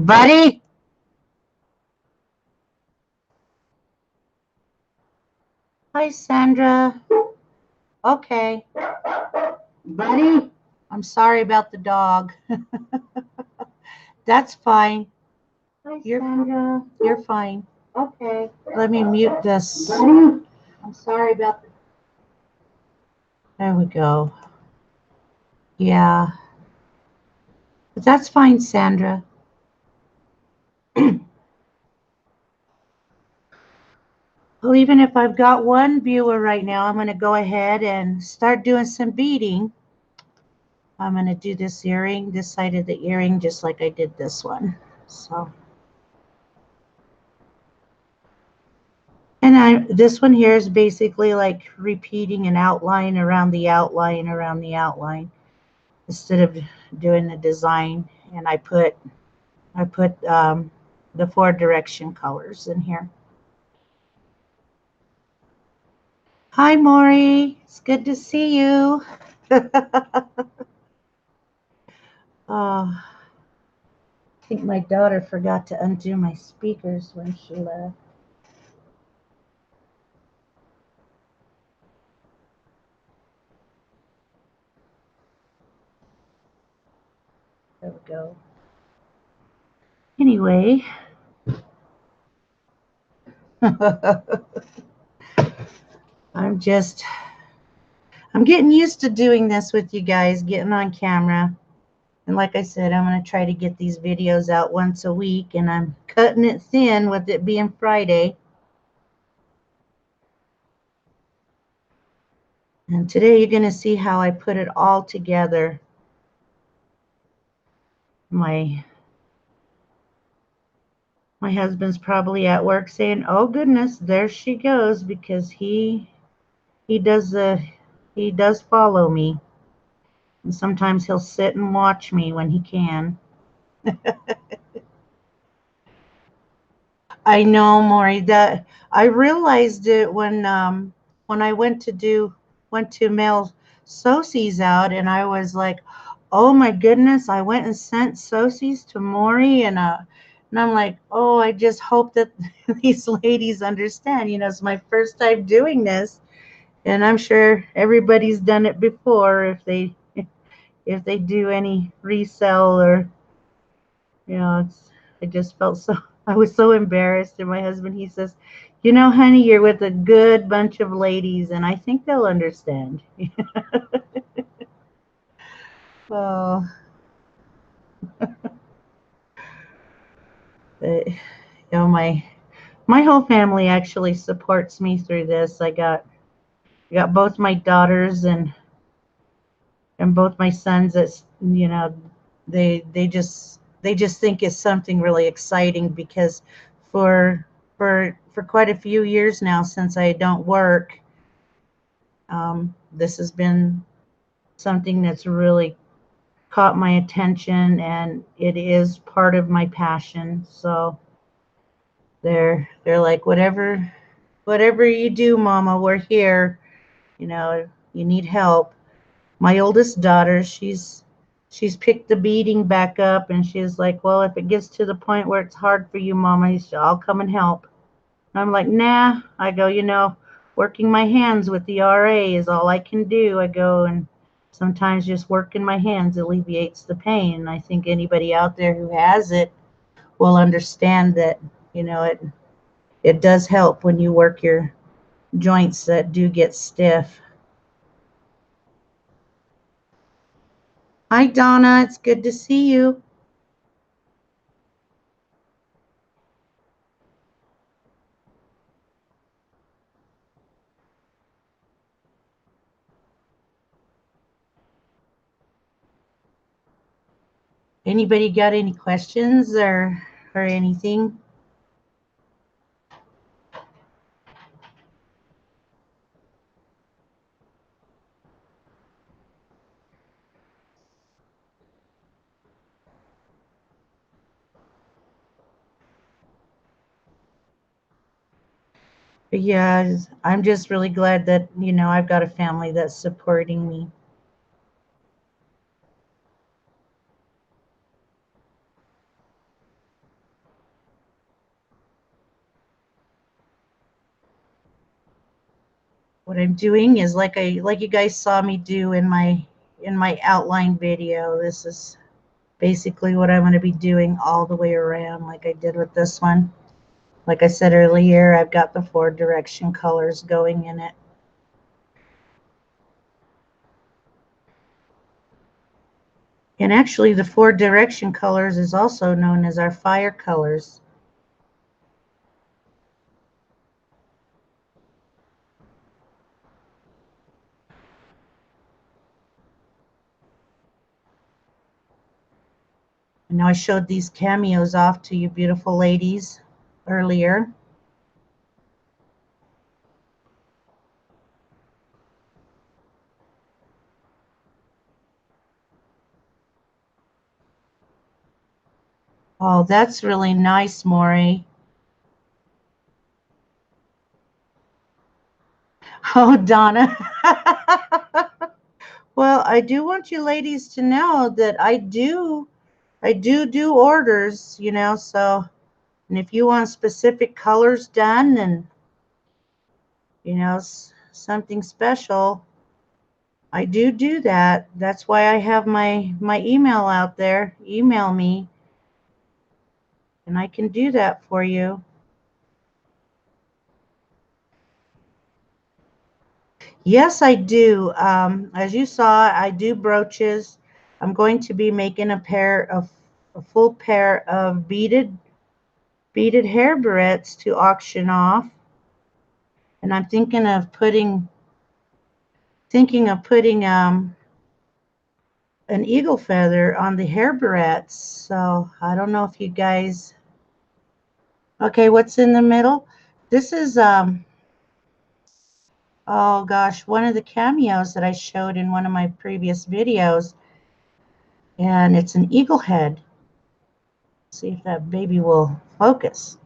Buddy? Hi, Sandra. Okay. Buddy? I'm sorry about the dog. That's fine. Hi, Sandra. You're fine. Okay. Let me mute this. Buddy? I'm sorry about the... There we go. Yeah. But that's fine, Sandra. Well, even if I've got one viewer right now, I'm going to go ahead and start doing some beading. I'm going to do this earring, this side of the earring, just like I did this one. So, and this one here is basically like repeating an outline around the outline around the outline instead of doing the design. And I put the 4 direction colors in here. Hi, Maury. It's good to see you. Oh, I think my daughter forgot to undo my speakers when she left. There we go. Anyway. I'm getting used to doing this with you guys, getting on camera. And like I said, I'm going to try to get these videos out once a week, and I'm cutting it thin with it being Friday. And today you're going to see how I put it all together. My husband's probably at work saying, "Oh goodness, there she goes," because he does follow me. And sometimes he'll sit and watch me when he can. I know, Maury, that I realized it when I went to mail Sosies out, and I was like, oh my goodness, I went and sent Sosies to Maury, and I'm like, oh, I just hope that these ladies understand. You know, it's my first time doing this, and I'm sure everybody's done it before if they do any resell or, you know, I just felt so, I was so embarrassed. And my husband, he says, you know, honey, you're with a good bunch of ladies, and I think they'll understand. Oh, but, you know, my whole family actually supports me through this. I got both my daughters and both my sons that, you know, they just think it's something really exciting, because for quite a few years now, since I don't work, this has been something that's really caught my attention, and it is part of my passion. So they're like, whatever you do, Mama, we're here. You know, you need help. My oldest daughter, she's picked the beading back up, and she's like, well, if it gets to the point where it's hard for you, Mama, I'll come and help. And I'm like, nah. I go, you know, working my hands with the RA is all I can do. I go, and sometimes just working my hands alleviates the pain. And I think anybody out there who has it will understand that, you know, it does help when you work your joints that do get stiff. Hi, Donna. It's good to see you. Anybody got any questions or anything? Yeah, I'm just really glad that, you know, I've got a family that's supporting me. what I'm doing is like you guys saw me do in my outline video. This is basically what I'm going to be doing all the way around like I did with this one. Like I said earlier, I've got the 4 direction colors going in it. And actually the 4 direction colors is also known as our fire colors. And now I showed these cameos off to you beautiful ladies earlier. Oh, that's really nice, Maury. Oh, Donna. Well, I do want you ladies to know that I do orders, you know, so, and if you want specific colors done and, you know, something special, I do that. That's why I have my email out there. Email me and I can do that for you. Yes, I do. As you saw, I do brooches. I'm going to be making a full pair of beaded hair barrettes to auction off. And I'm thinking of putting an eagle feather on the hair barrettes. So I don't know if you guys. Okay, what's in the middle? This is oh gosh, one of the cameos that I showed in one of my previous videos, and it's an eagle head. See if that baby will focus.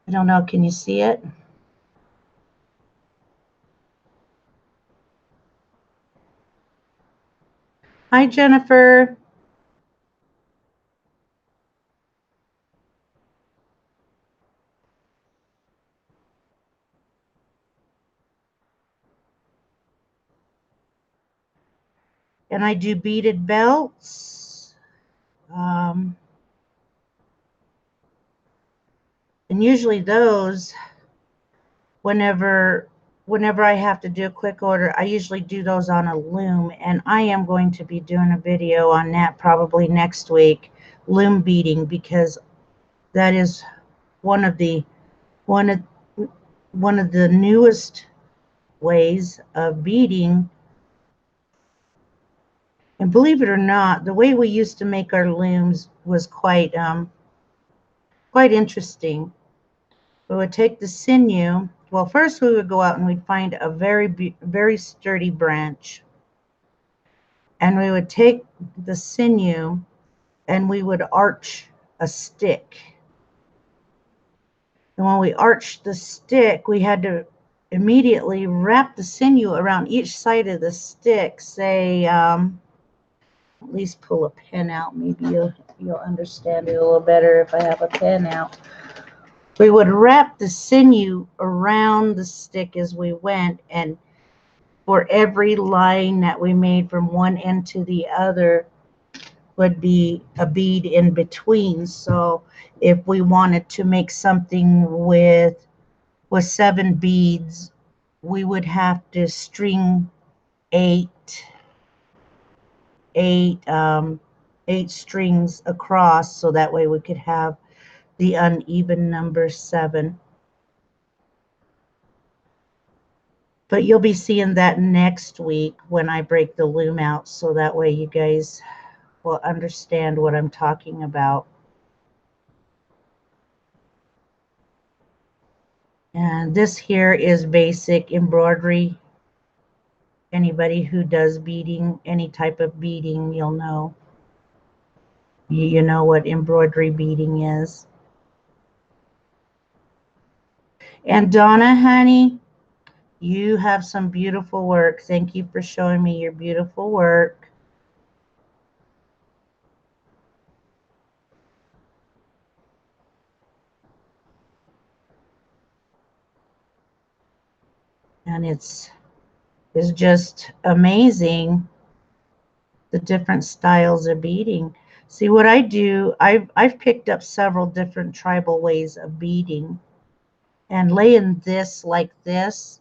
I don't know, can you see it? Hi, Jennifer. And I do beaded belts. And usually those, whenever I have to do a quick order, I usually do those on a loom, and I am going to be doing a video on that probably next week, loom beading, because that is one of the newest ways of beading. And believe it or not, the way we used to make our looms was quite interesting. We would take the sinew. Well, first we would go out and we'd find a very sturdy branch. And we would take the sinew and we would arch a stick. And when we arched the stick, we had to immediately wrap the sinew around each side of the stick. Say, at least pull a pen out. Maybe you'll understand it a little better if I have a pen out. We would wrap the sinew around the stick as we went, and for every line that we made from one end to the other would be a bead in between. So if we wanted to make something with 7 beads, we would have to string eight strings across, so that way we could have the uneven number 7. But you'll be seeing that next week when I break the loom out, so that way you guys will understand what I'm talking about. And this here is basic embroidery. Anybody who does beading, any type of beading, you'll know. You know what embroidery beading is. And Donna, honey, you have some beautiful work. Thank you for showing me your beautiful work. And it's just amazing, the different styles of beading. See what I do, I've picked up several different tribal ways of beading and laying this like this.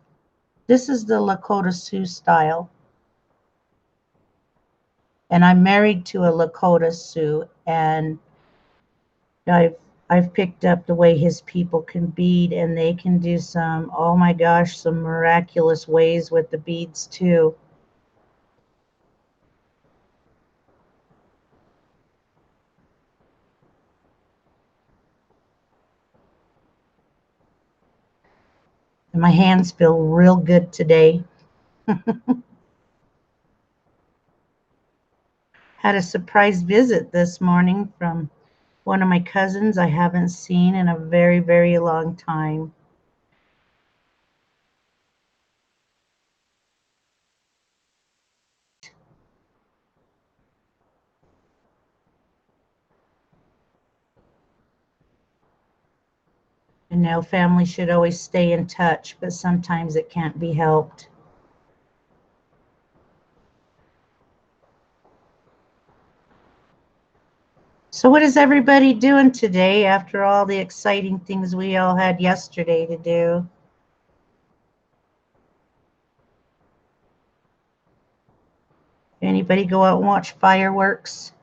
This is the Lakota Sioux style. And I'm married to a Lakota Sioux, and I've picked up the way his people can bead, and they can do some, oh my gosh, some miraculous ways with the beads too. And my hands feel real good today. Had a surprise visit this morning from one of my cousins I haven't seen in a very, very long time. You know, family should always stay in touch, but sometimes it can't be helped. So what is everybody doing today after all the exciting things we all had yesterday to do? Anybody go out and watch fireworks?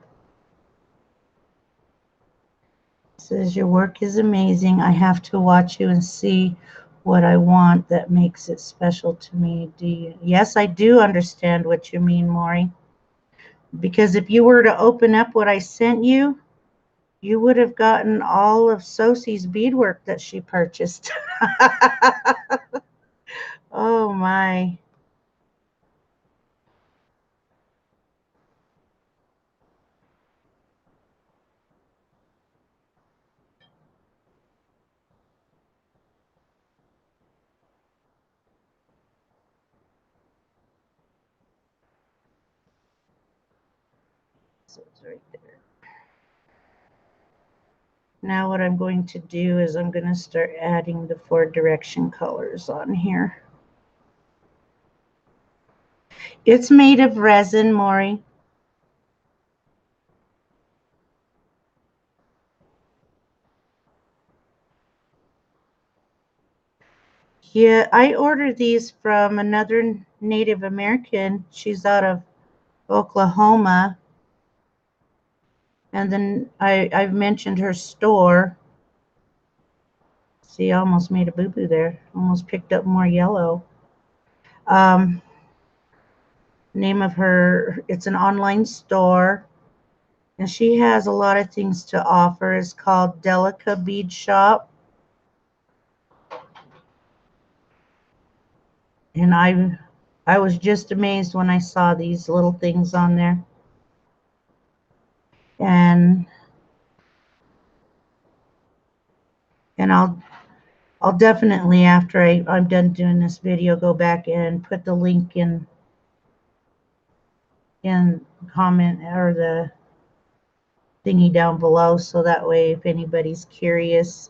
Says your work is amazing. I have to watch you and see what I want that makes it special to me. Do you? Yes, I do understand what you mean, Maury. Because if you were to open up what I sent you, you would have gotten all of Sosie's beadwork that she purchased. Oh my. So it's right there. Now what I'm going to do is I'm going to start adding the 4 direction colors on here. It's made of resin, Maury. Yeah, I ordered these from another Native American. She's out of Oklahoma. And then I've mentioned her store. See, I almost made a boo-boo there. Almost picked up more yellow. Name of her, it's an online store. And she has a lot of things to offer. It's called Delica Bead Shop. And I was just amazed when I saw these little things on there. And I'll definitely, after I'm done doing this video, go back and put the link in comment or the thingy down below, so that way if anybody's curious.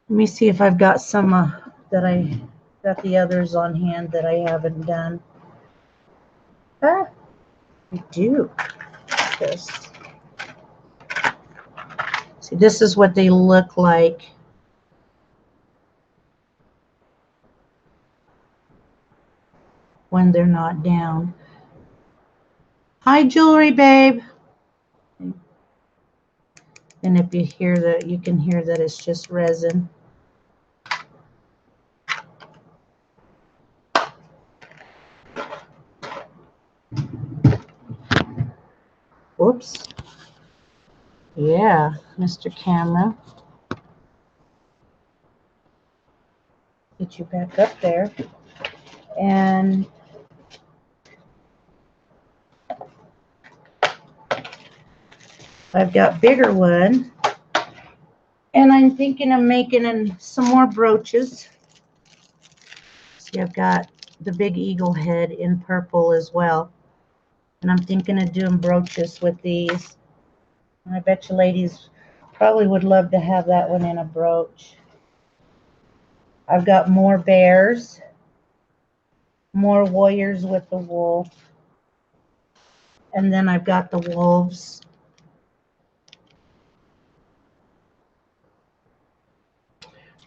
Let me see if I've got some that I got the others on hand that I haven't done. Ah, I do. This. See, this is what they look like when they're not down. Hi, Jewelry Babe. And if you hear that, you can hear that it's just resin. Whoops. Yeah, Mr. Camera. Get you back up there. And I've got bigger one. And I'm thinking of making some more brooches. See, I've got the big eagle head in purple as well. And I'm thinking of doing brooches with these. And I bet you ladies Probably would love to have that one in a brooch. I've got more bears, more warriors with the wool. And then I've got the wolves.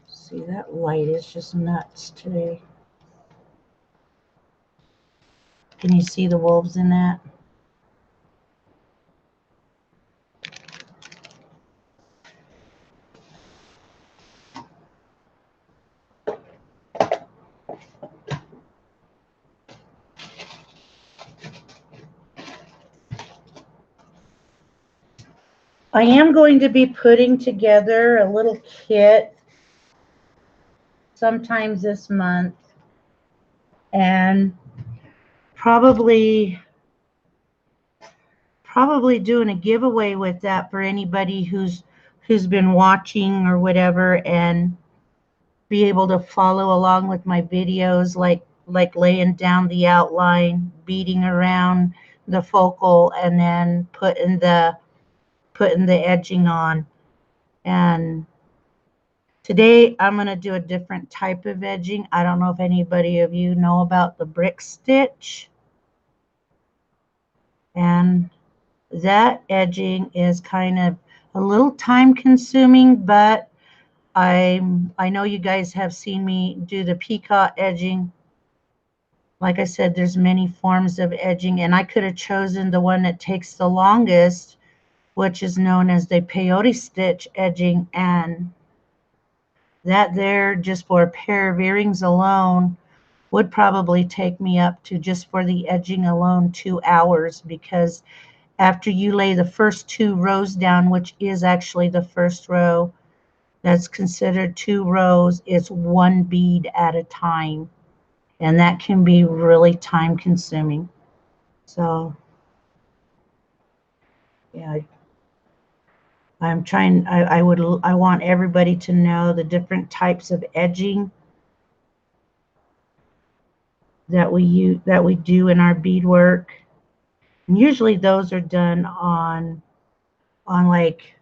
See, that light is just nuts today. Can you see the wolves in that? I am going to be putting together a little kit sometimes this month, and probably doing a giveaway with that for anybody who's been watching or whatever, and be able to follow along with my videos, like laying down the outline, beading around the focal, and then putting the edging on. And today I'm going to do a different type of edging. I don't know if anybody of you know about the brick stitch. And that edging is kind of a little time consuming, but I know you guys have seen me do the peacock edging. Like I said, there's many forms of edging, and I could have chosen the one that takes the longest, which is known as the peyote stitch edging, and that there, just for a pair of earrings alone, would probably take me up to, just for the edging alone, 2 hours, because after you lay the first 2 rows down, which is actually the first row, that's considered 2 rows, it's 1 bead at a time, and that can be really time consuming. So yeah, I'm trying, I want everybody to know the different types of edging that we do in our beadwork. And usually those are done on like,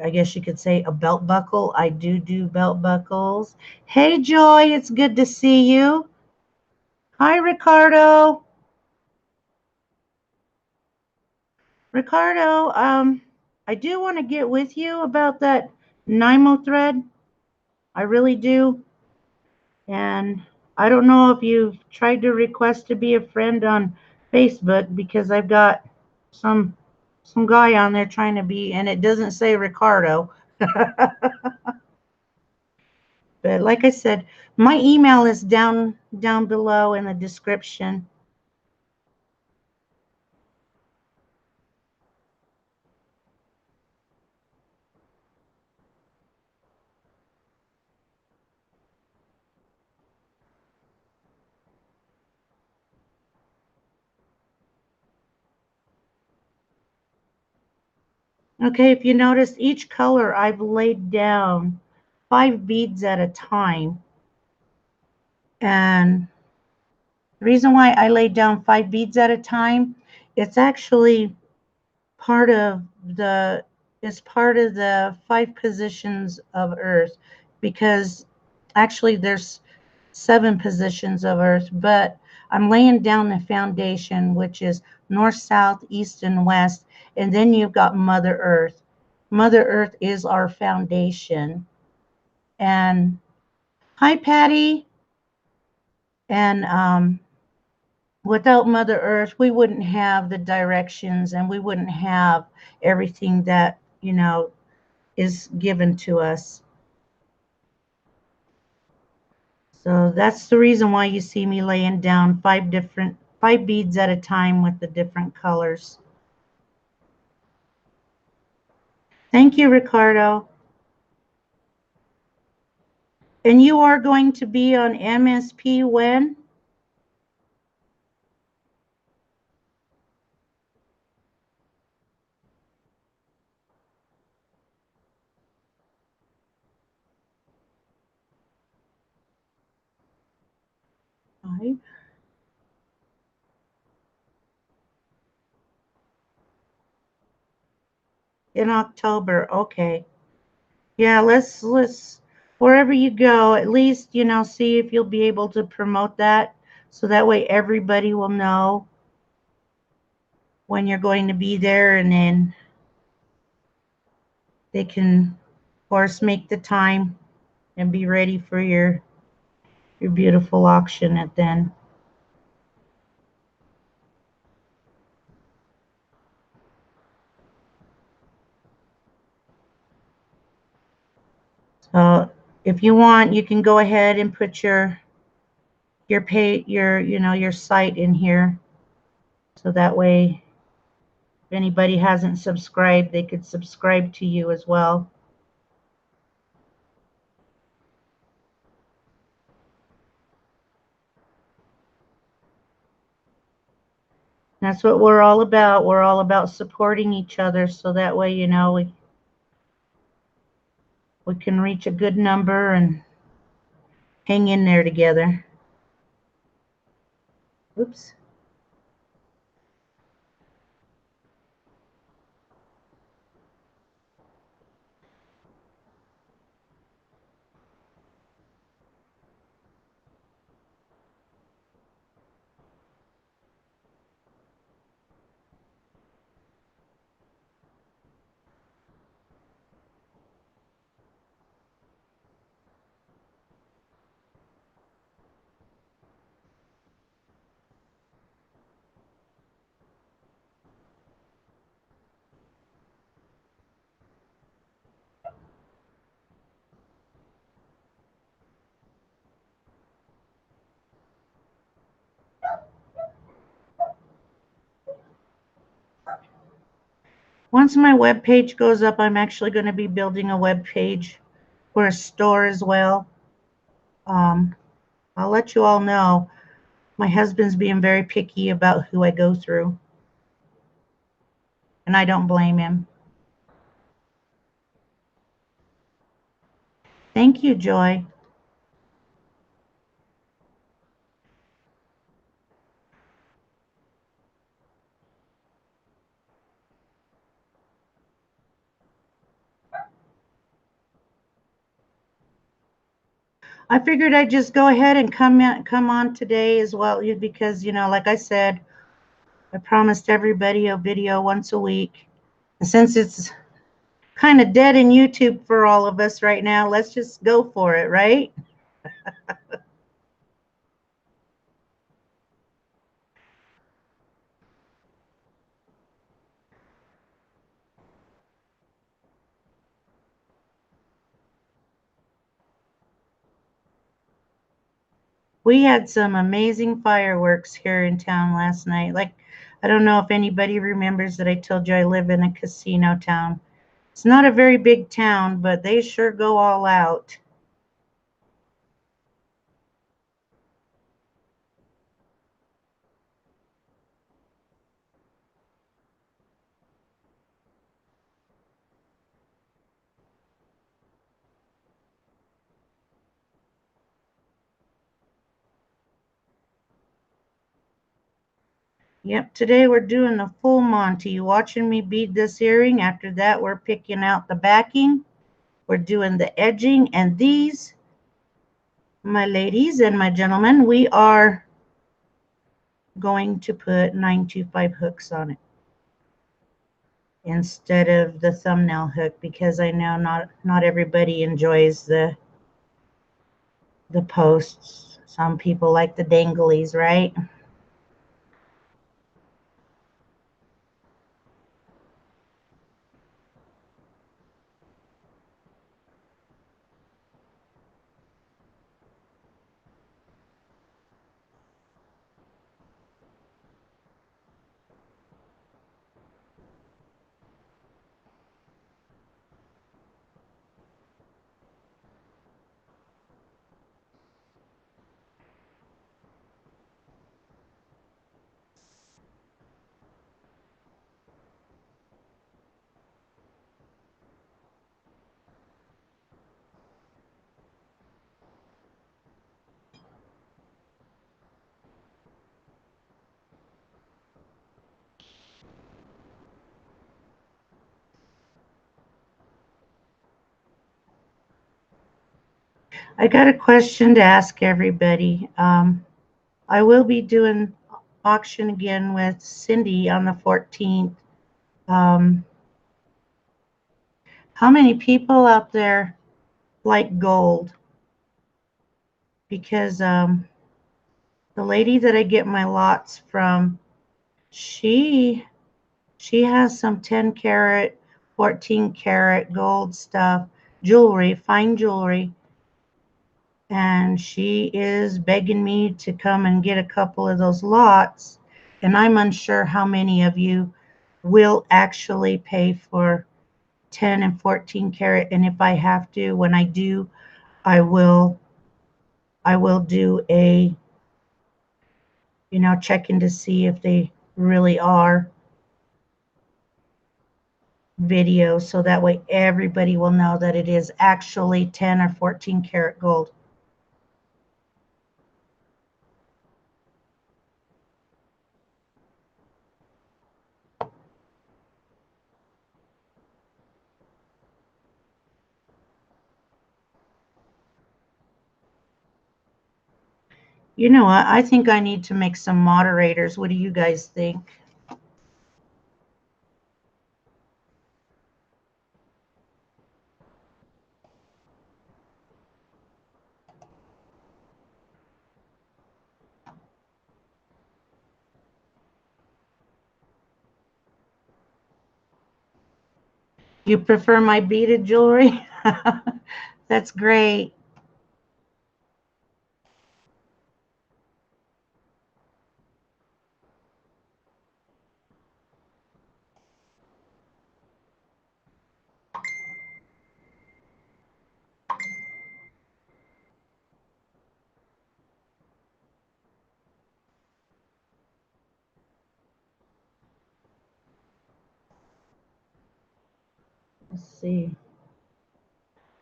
I guess you could say, a belt buckle. I do belt buckles. Hey Joy, it's good to see you. Hi Ricardo. Ricardo, I do want to get with you about that Nymo thread. I really do. And I don't know if you've tried to request to be a friend on Facebook, because I've got some guy on there trying to be, and it doesn't say Ricardo. But like I said, my email is down below in the description. Okay, if you notice, each color I've laid down 5 beads at a time. And the reason why I laid down 5 beads at a time, it's actually part of the it's part of the 5 positions of Earth, because actually there's 7 positions of Earth, but I'm laying down the foundation, which is north, south, east, and west, and then you've got Mother Earth. Mother Earth is our foundation. And hi Patty. And without Mother Earth, we wouldn't have the directions, and we wouldn't have everything that, is given to us. So that's the reason why you see me laying down 5 beads at a time with the different colors. Thank you, Ricardo. And you are going to be on MSP when? Five. In October. Okay. Yeah, let's wherever you go, at least, see if you'll be able to promote that so that way everybody will know when you're going to be there, and then they can, of course, make the time and be ready for your beautiful auction at then. So if you want, you can go ahead and put your site in here, so that way if anybody hasn't subscribed, they could subscribe to you as well. That's what we're all about. We're all about supporting each other, so that way, we can reach a good number and hang in there together. Oops. Once my web page goes up, I'm actually going to be building a web page for a store as well. I'll let you all know. My husband's being very picky about who I go through, and I don't blame him. Thank you, Joy. I figured I'd just go ahead and come on today as well, because, like I said, I promised everybody a video once a week. And since it's kind of dead in YouTube for all of us right now, let's just go for it, right? We had some amazing fireworks here in town last night. Like, I don't know if anybody remembers that I told you I live in a casino town. It's not a very big town, but they sure go all out. Yep, today we're doing the full Monty. You watching me bead this earring. After that, we're picking out the backing. We're doing the edging, and these, my ladies and my gentlemen, we are going to put 925 hooks on it instead of the thumbnail hook, because I know not everybody enjoys the posts. Some people like the danglies, right? I got a question to ask everybody. I will be doing auction again with Cindy on the 14th. Um, how many people out there like gold? Because the lady that I get my lots from, she has some 10 karat, 14 karat gold stuff, jewelry, fine jewelry, and she is begging me to come and get a couple of those lots. And I'm unsure how many of you will actually pay for 10 and 14 karat. And if I have to, when I do, I will do a, checking to see if they really are video, so that way everybody will know that it is actually 10 or 14 karat gold. You know what? I think I need to make some moderators. What do you guys think? You prefer my beaded jewelry? That's great. Let's see.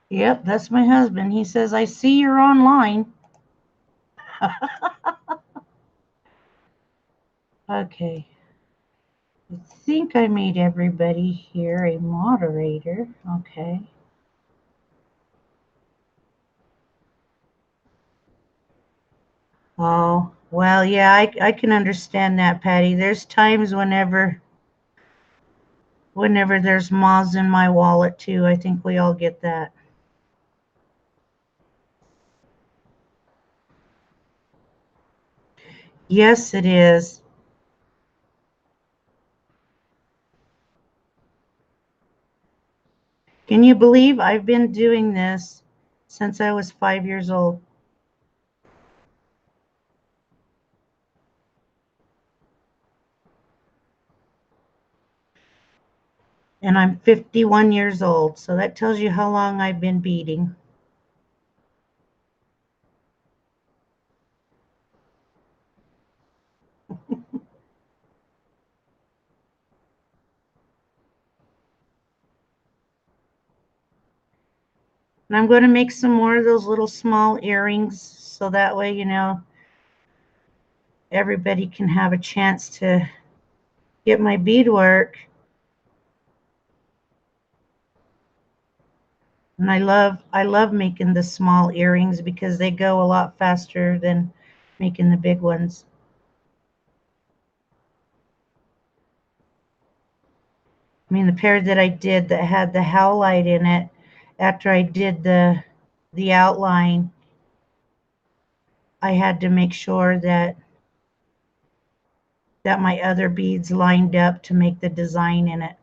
Yep, that's my husband. He says, I see you're online. Okay. I think I made everybody here a moderator. Okay. Oh, well, yeah, I can understand that, Patty. There's times whenever there's moths in my wallet too. I think we all get that. Yes, it is. Can you believe I've been doing this since I was 5 years old? And I'm 51 years old, so that tells you how long I've been beading. And I'm going to make some more of those little small earrings, so that way, everybody can have a chance to get my beadwork. And I love making the small earrings because they go a lot faster than making the big ones. I mean, the pair that I did that had the howlite in it, after I did the outline, I had to make sure that my other beads lined up to make the design in it.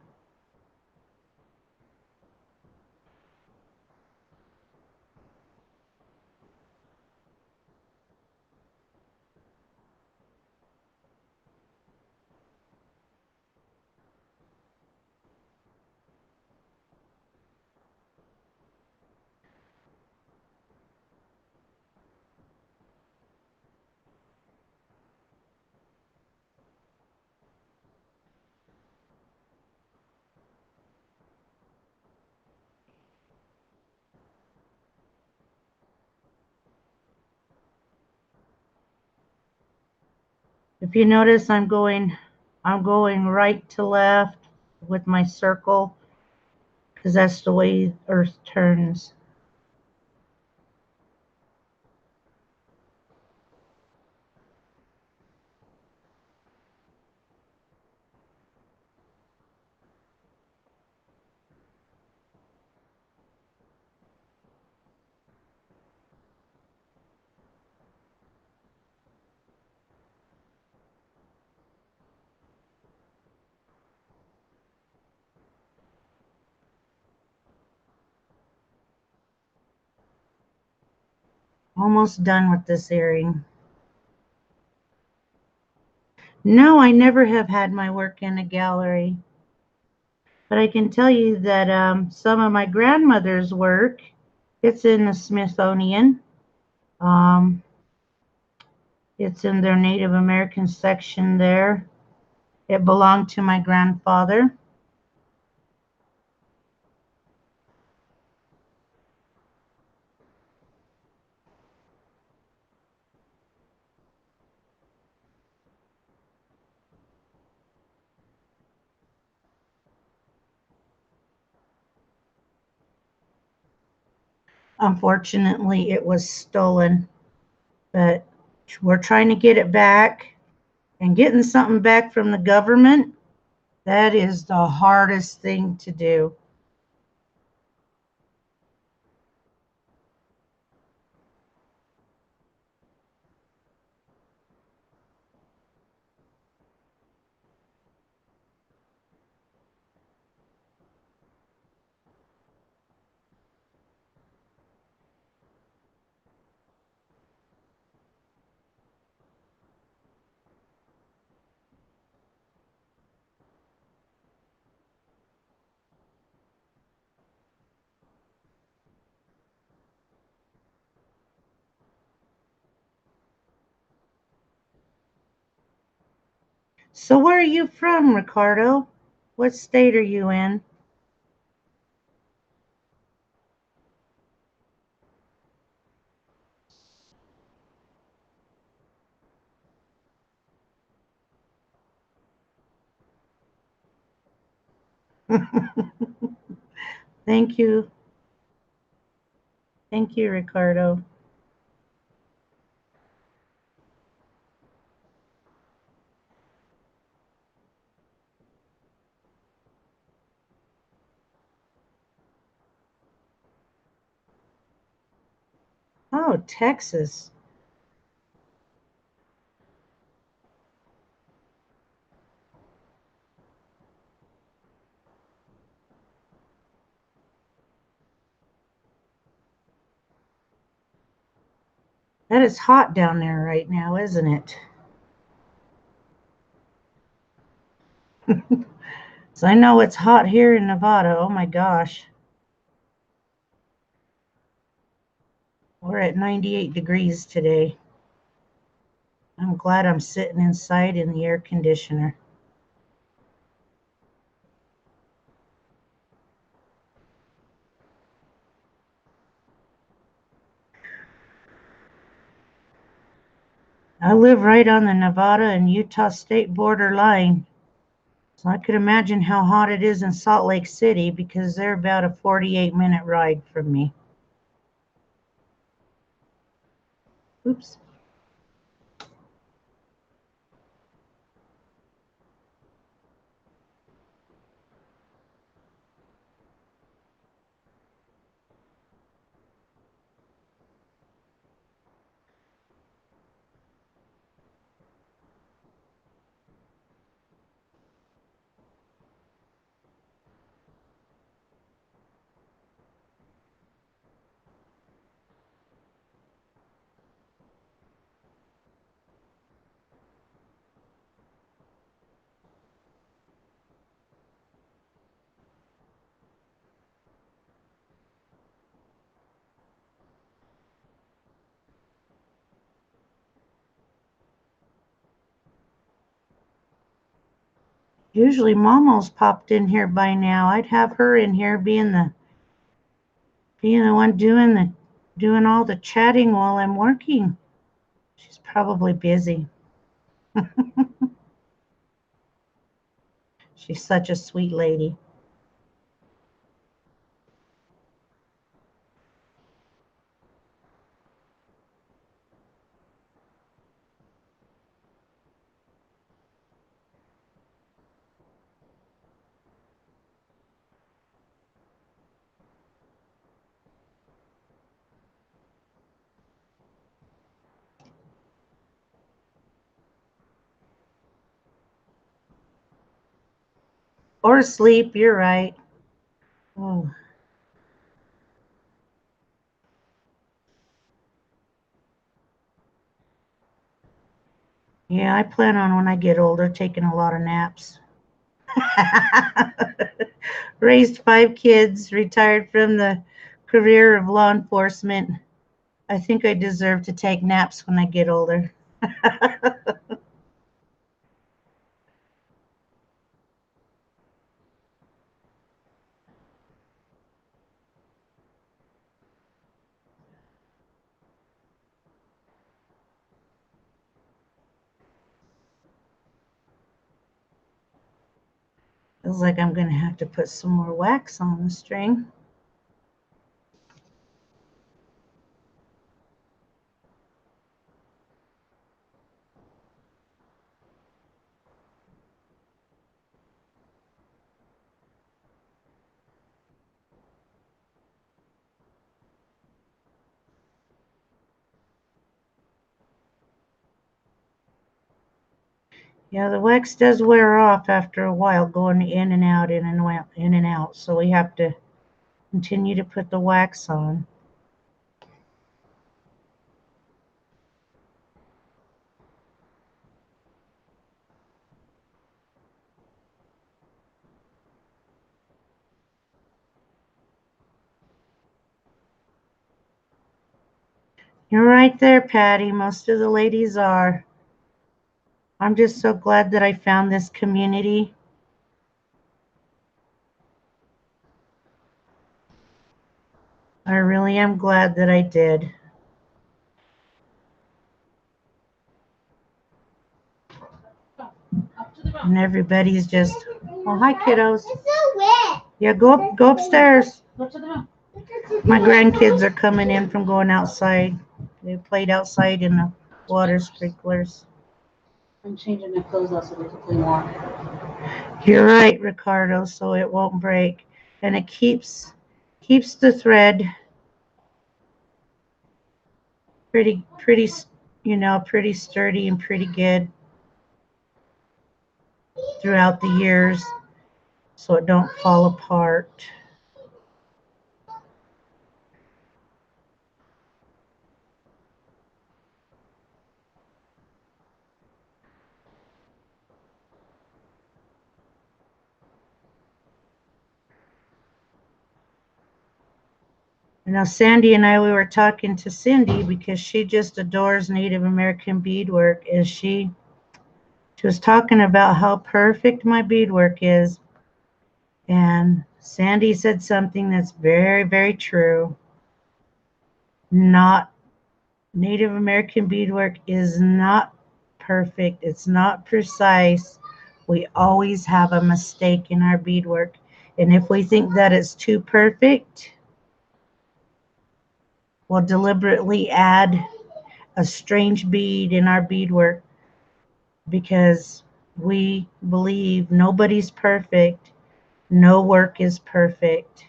If you notice, I'm going right to left with my circle because that's the way Earth turns. Almost done with this earring. No, I never have had my work in a gallery. But I can tell you that some of my grandmother's work, it's in the Smithsonian. Um, it's in their Native American section there. It belonged to my grandfather. Unfortunately, it was stolen, but we're trying to get it back. And getting something back from the government, that is the hardest thing to do. So where are you from, Ricardo? What state are you in? Thank you. Thank you, Ricardo. Oh, Texas. That is hot down there right now, isn't it? So I know it's hot here in Nevada. Oh my gosh. We're at 98 degrees today. I'm glad I'm sitting inside in the air conditioner. I live right on the Nevada and Utah state border line. So I could imagine how hot it is in Salt Lake City because they're about a 48-minute ride from me. Oops. Usually Momo's popped in here by now. I'd have her in here being the one doing all the chatting while I'm working. She's probably busy. She's such a sweet lady. Or sleep, you're right. Oh, Yeah, I plan on when I get older taking a lot of naps. Raised 5 kids, retired from the career of law enforcement. I think I deserve to take naps when I get older. Feels like I'm going to have to put some more wax on the string. Yeah, the wax does wear off after a while, going in and out, in and out, in and out. So we have to continue to put the wax on. You're right there, Patty. Most of the ladies are. I'm just so glad that I found this community. I really am glad that I did. And everybody's just, oh, hi, kiddos. It's so wet. Yeah, go upstairs. My grandkids are coming in from going outside. They played outside in the water sprinklers. I'm changing my clothes out so they can play more. You're right, Ricardo, so it won't break. And it keeps the thread pretty, you know, pretty sturdy and pretty good throughout the years, so it don't fall apart. You know, Sandy and I, we were talking to Cindy because she just adores Native American beadwork, and she was talking about how perfect my beadwork is. And Sandy said something that's very, very true. Not Native American beadwork is not perfect. It's not precise. We always have a mistake in our beadwork. And if we think that it's too perfect, we'll deliberately add a strange bead in our beadwork because we believe nobody's perfect. No work is perfect.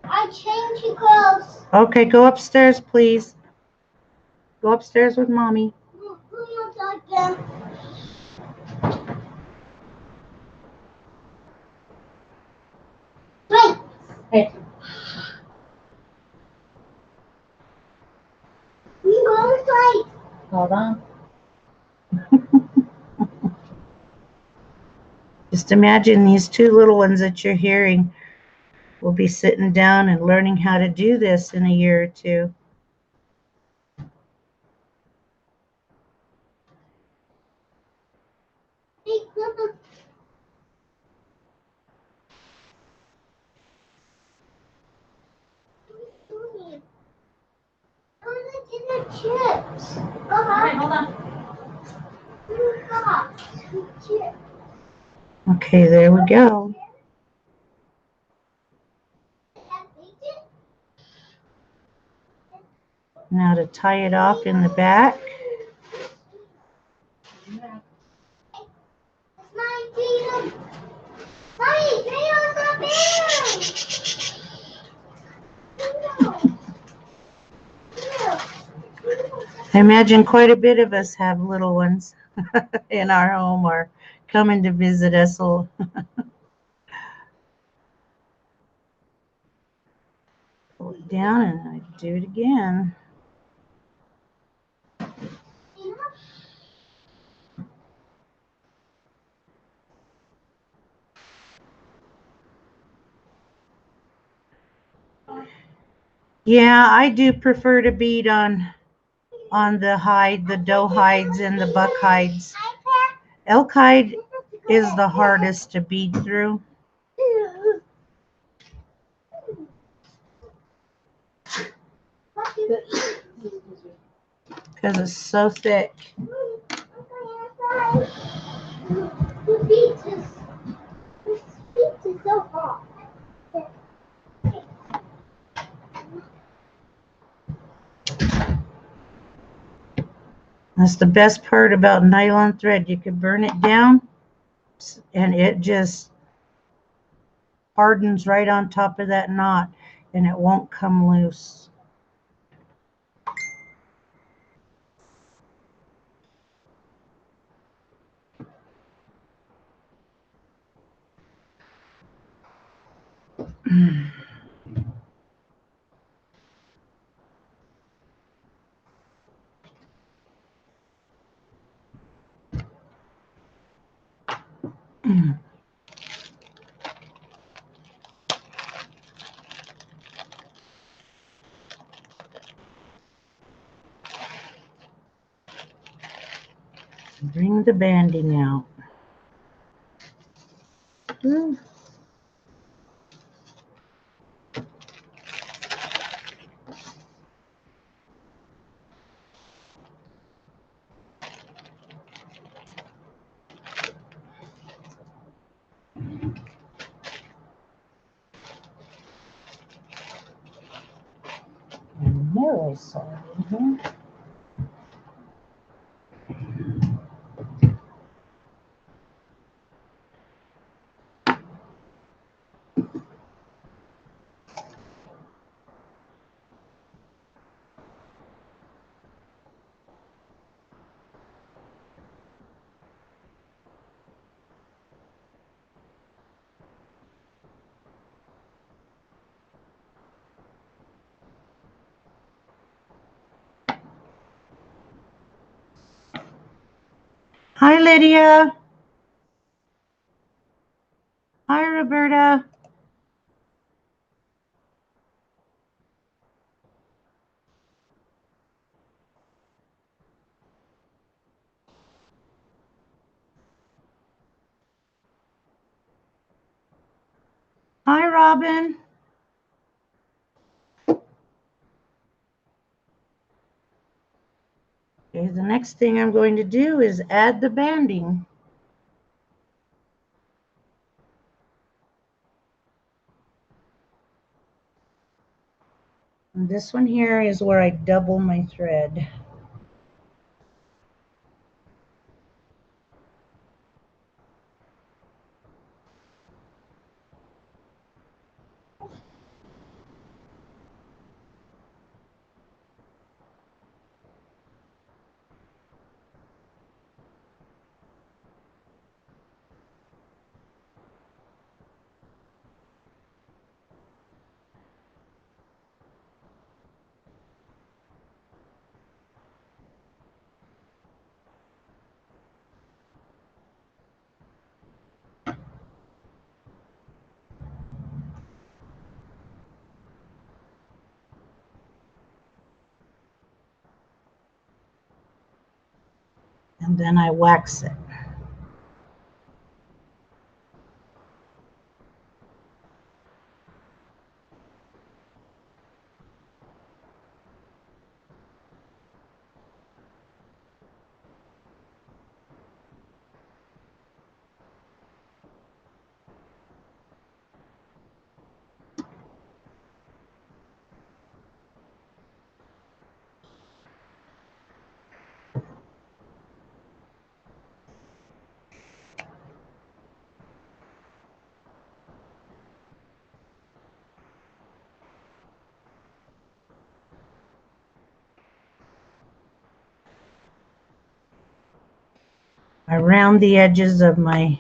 I changed your clothes. Okay, go upstairs, please. Go upstairs with Mommy. Wait. Hey. You go inside. Hold on. Just imagine these 2 little ones that you're hearing will be sitting down and learning how to do this in a year or 2. Hey, Grandma. I want to get the chips. Go Okay, on. hold on. Chips. Okay, there we go. Now to tie it off in the back. It's my freedom. I imagine quite a bit of us have little ones in our home or coming to visit us. Pull it down and I do it again. Yeah, I do prefer to bead on the hide, the doe hides and the buck hides. Elk hide is the hardest to bead through. Because it's so thick. The beach is so hot. That's the best part about nylon thread. You can burn it down and it just hardens right on top of that knot and it won't come loose. Bring the banding out. I know I saw it in here. Hi, Lydia. Hi, Roberta. Hi, Robin. Okay, the next thing I'm going to do is add the banding. And this one here is where I double my thread. And then I wax it. around the edges of my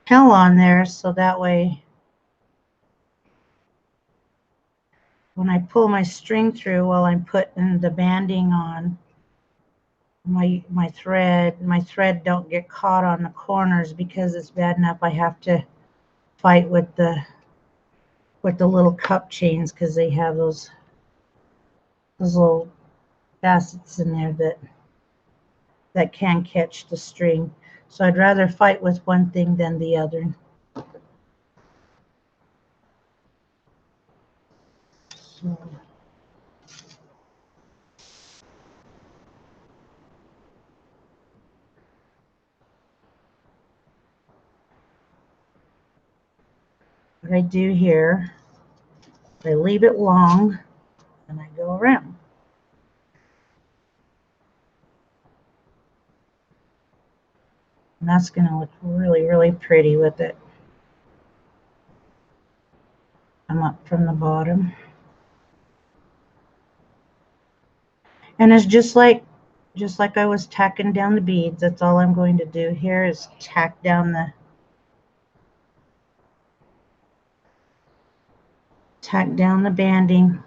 hell on there, so that way when I pull my string through while I'm putting the banding on, my thread don't get caught on the corners, because it's bad enough I have to fight with the little cup chains, because they have those little facets in there that can catch the string. So I'd rather fight with one thing than the other. So what I do here, I leave it long and I go around. And that's going to look really, really pretty with it. I'm up from the bottom. And it's just like I was tacking down the beads. That's all I'm going to do here is tack down the banding.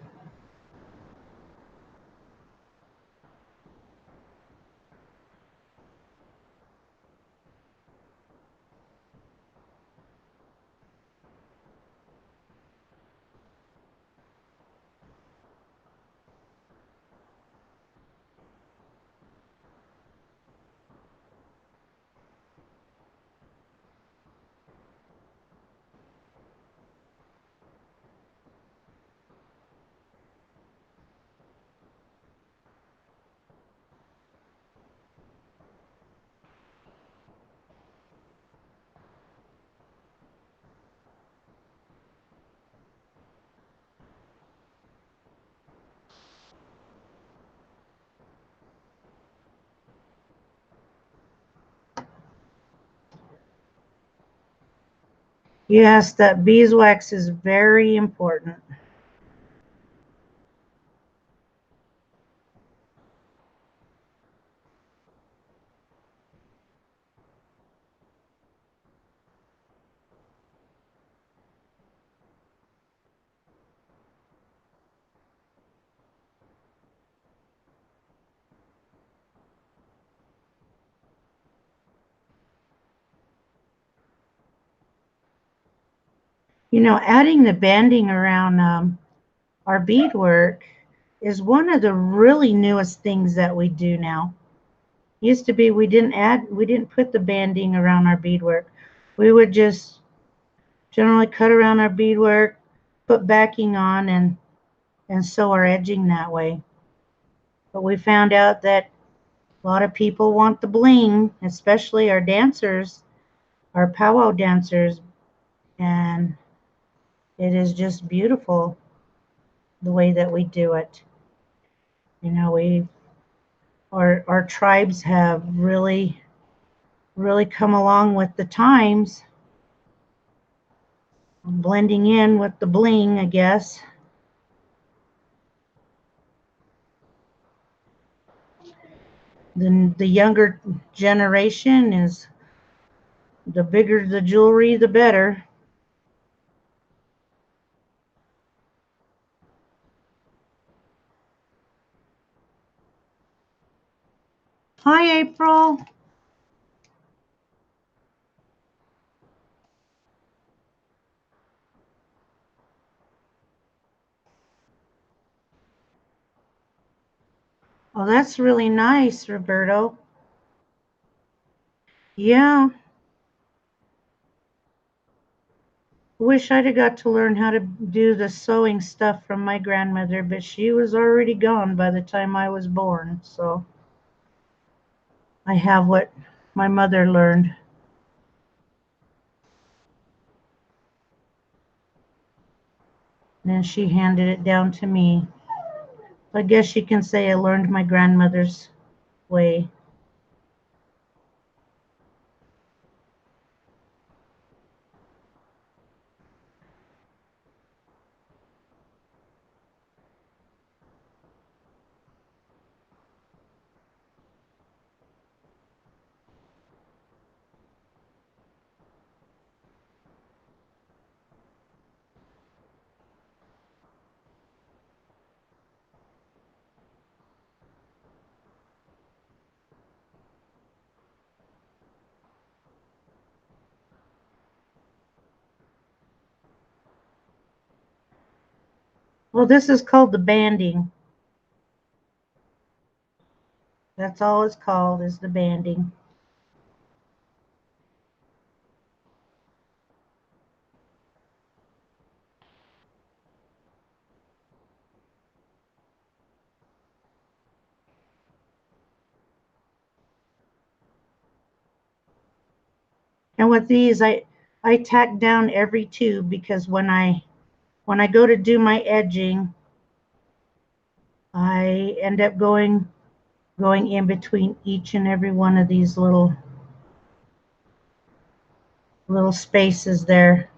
Yes, that beeswax is very important. You know, adding the banding around our beadwork is one of the really newest things that we do now. Used to be we didn't put the banding around our beadwork. We would just generally cut around our beadwork, put backing on, and sew our edging that way. But we found out that a lot of people want the bling, especially our dancers, our powwow dancers, and it is just beautiful the way that we do it. You know, our tribes have really come along with the times, blending in with the bling, I guess. Then the younger generation is, the bigger the jewelry, the better. Hi, April. Oh, that's really nice, Roberto. Yeah. Wish I'd have got to learn how to do the sewing stuff from my grandmother, but she was already gone by the time I was born, so I have what my mother learned. And then she handed it down to me. I guess you can say I learned my grandmother's way. Well, this is called the banding. That's all it's called, is the banding. And with these, I tack down every tube, because when I go to do my edging, I end up going in between each and every one of these little spaces there.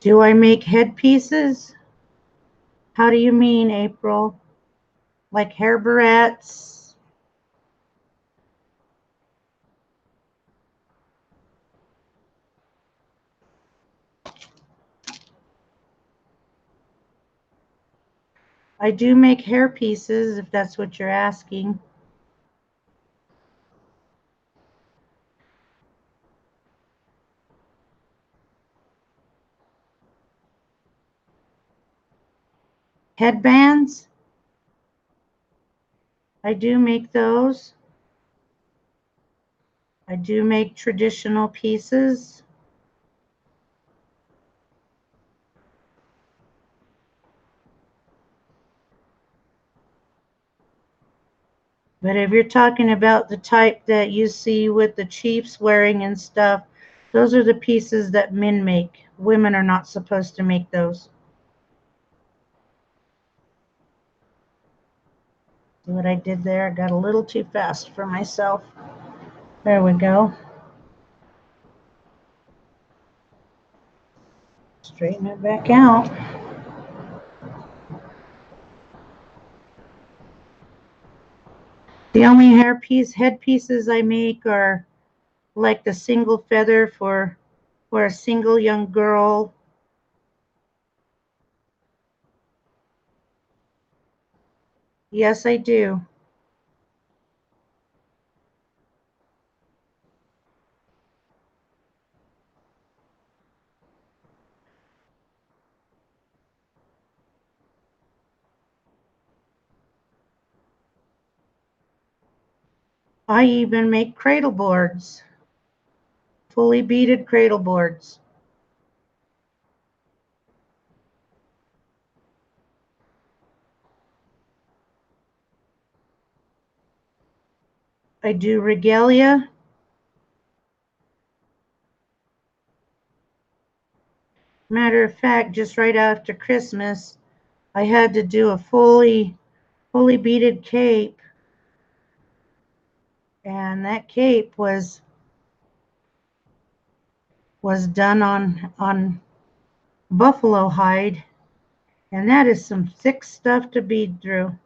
Do I make headpieces? How do you mean, April? Like hair barrettes? I do make hair pieces, if that's what you're asking. Headbands? I do make those. I do make traditional pieces. But if you're talking about the type that you see with the chiefs wearing and stuff, those are the pieces that men make. Women are not supposed to make those. See what I did there? I got a little too fast for myself. There we go. Straighten it back out. The only headpieces I make are like the single feather for a single young girl. Yes, I do. I even make cradle boards, fully beaded cradle boards. I do regalia. Matter of fact, just right after Christmas, I had to do a fully beaded cape, and that cape was done on buffalo hide, and that is some thick stuff to bead through.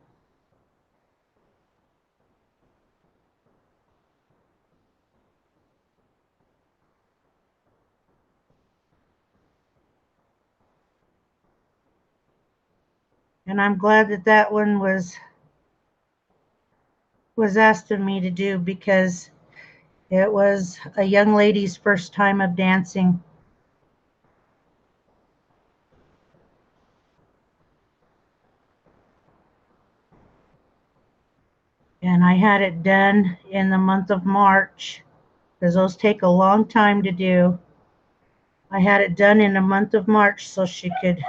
And I'm glad that that one was asked of me to do, because it was a young lady's first time of dancing. And I had it done in the month of March, because those take a long time to do. I had it done in the month of March so she could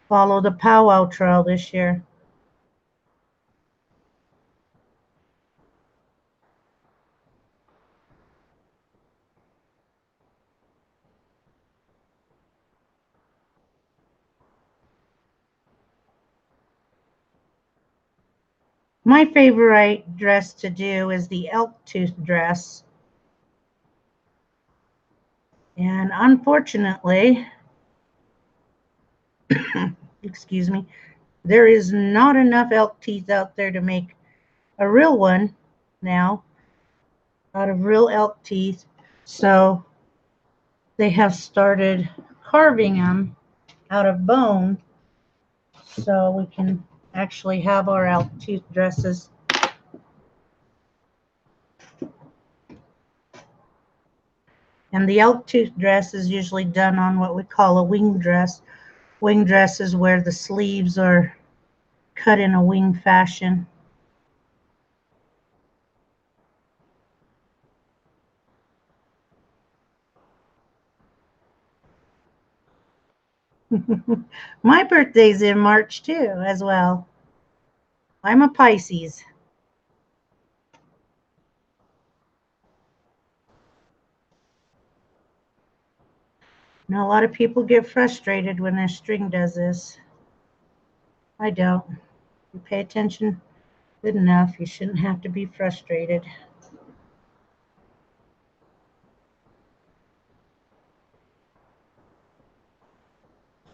follow the powwow trail this year. My favorite dress to do is the elk tooth dress. And unfortunately, excuse me, there is not enough elk teeth out there to make a real one now, out of real elk teeth. So they have started carving them out of bone. so we can actually have our elk tooth dresses. And the elk tooth dress is usually done on what we call a wing dress. Wing dress is where the sleeves are cut in a wing fashion. My birthday's in March too, as well. I'm a Pisces. Now, a lot of people get frustrated when their string does this. I don't. You pay attention good enough, you shouldn't have to be frustrated.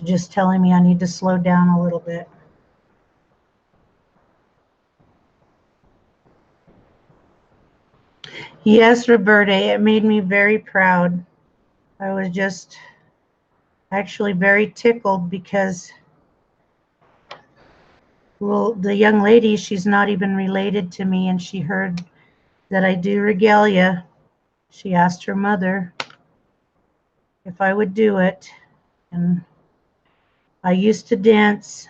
Just telling me I need to slow down a little bit. Yes, Roberta, it made me very proud. I was just actually very tickled because, well, the young lady, she's not even related to me, and she heard that I do regalia. She asked her mother if I would do it, and I used to dance.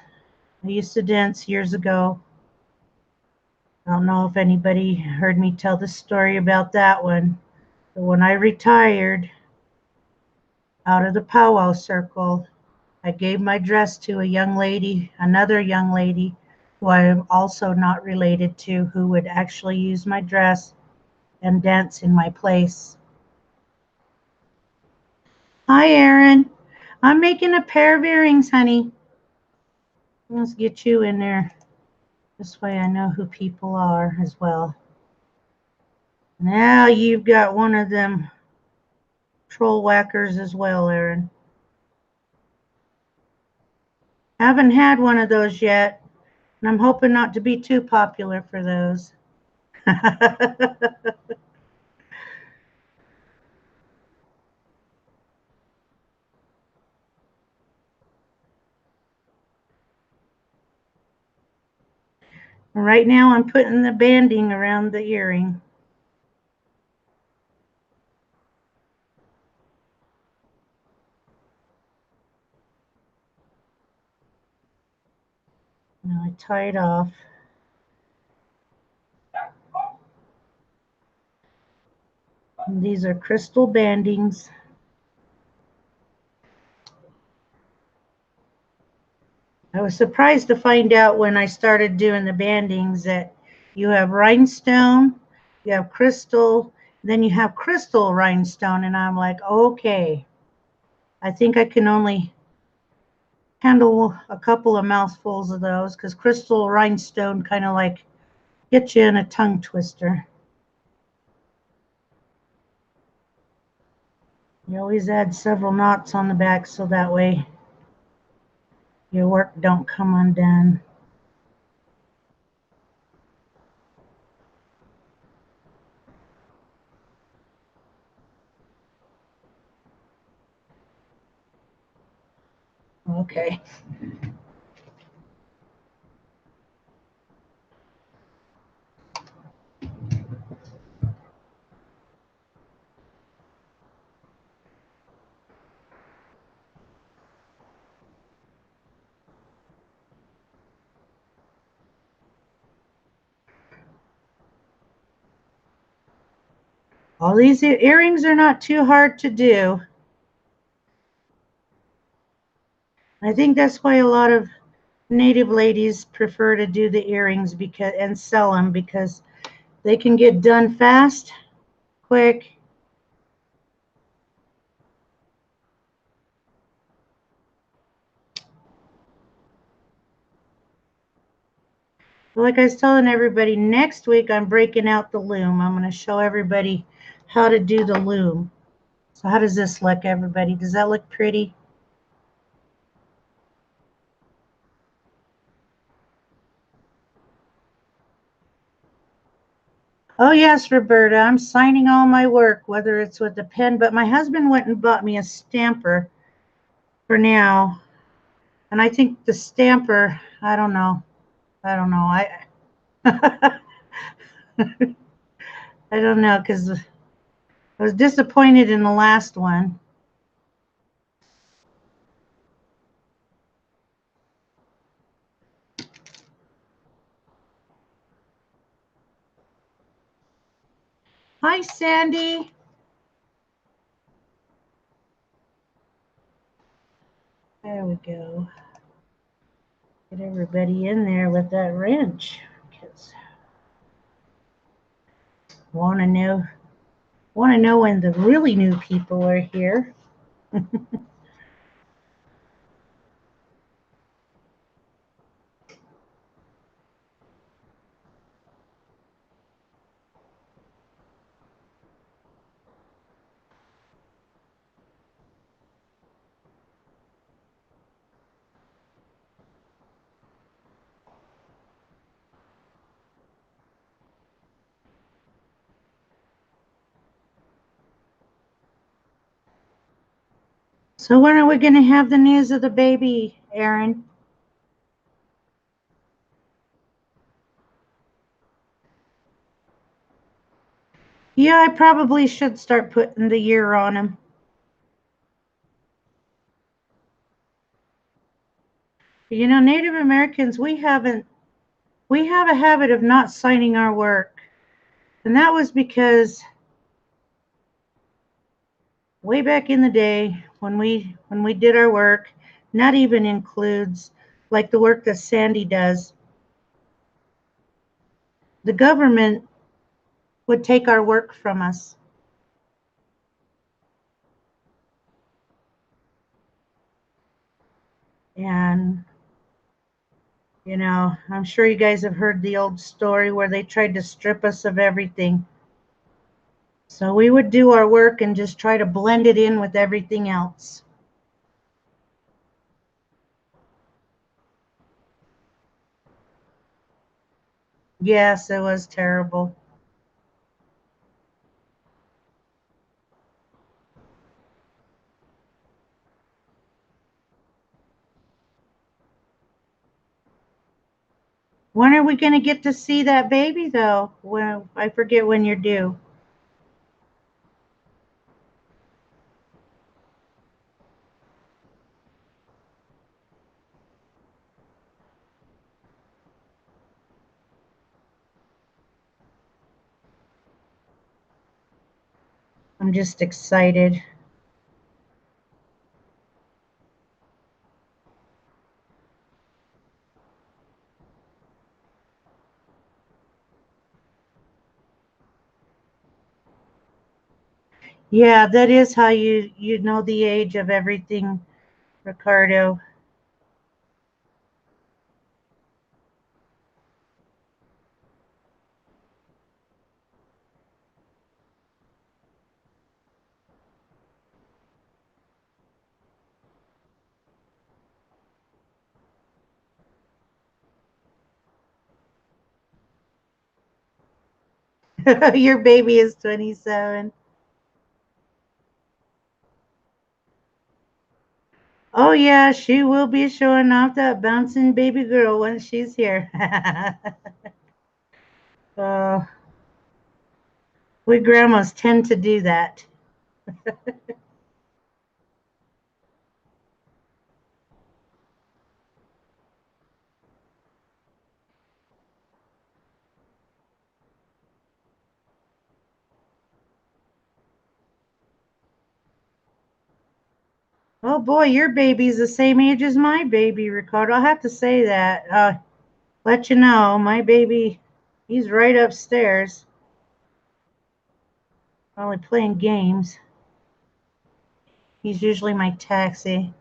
I used to dance years ago. I don't know if anybody heard me tell the story about that one, but when I retired out of the powwow circle, I gave my dress to a young lady, another young lady, who I am also not related to, who would actually use my dress and dance in my place. Hi, Erin. I'm making a pair of earrings, honey. Let's get you in there. This way I know who people are as well. Now you've got one of them troll whackers as well, Erin. Haven't had one of those yet, and I'm hoping not to be too popular for those. Right now I'm putting the banding around the earring. Now I tie it off. And these are crystal bandings. I was surprised to find out when I started doing the bandings that you have rhinestone, you have crystal, then you have crystal rhinestone, and I'm like, okay, I think I can only handle a couple of mouthfuls of those because crystal rhinestone kind of like gets you in a tongue twister. You always add several knots on the back so that way your work don't come undone. Okay. All these earrings are not too hard to do. I think that's why a lot of native ladies prefer to do the earrings because and sell them because they can get done fast, quick. Like I was telling everybody, next week I'm breaking out the loom. I'm going to show everybody how to do the loom. So how does this look, everybody? Does that look pretty? Oh yes, Roberta, I'm signing all my work, whether it's with a pen, but my husband went and bought me a stamper for now. And I think the stamper, I don't know. I I don't know, because I was disappointed in the last one. Hi, Sandy. There we go. Get everybody in there with that wrench. Kids want to know when the really new people are here. So when are we going to have the news of the baby, Aaron? Yeah, I probably should start putting the year on him. You know, Native Americans, we have a habit of not signing our work. And that was because way back in the day when we did our work, and that even includes like the work that Sandy does, the government would take our work from us. And you know, I'm sure you guys have heard the old story where they tried to strip us of everything. So we would do our work and just try to blend it in with everything else. Yes, it was terrible. When are we going to get to see that baby, though? Well, I forget when you're due. I'm just excited. Yeah, that is how you know the age of everything, Ricardo. Your baby is 27. Oh yeah, she will be showing off that bouncing baby girl when she's here. uh, we grandmas tend to do that. Oh boy, your baby's the same age as my baby, Ricardo. I'll have to say that. Let you know, my baby, he's right upstairs, probably playing games. He's usually my taxi.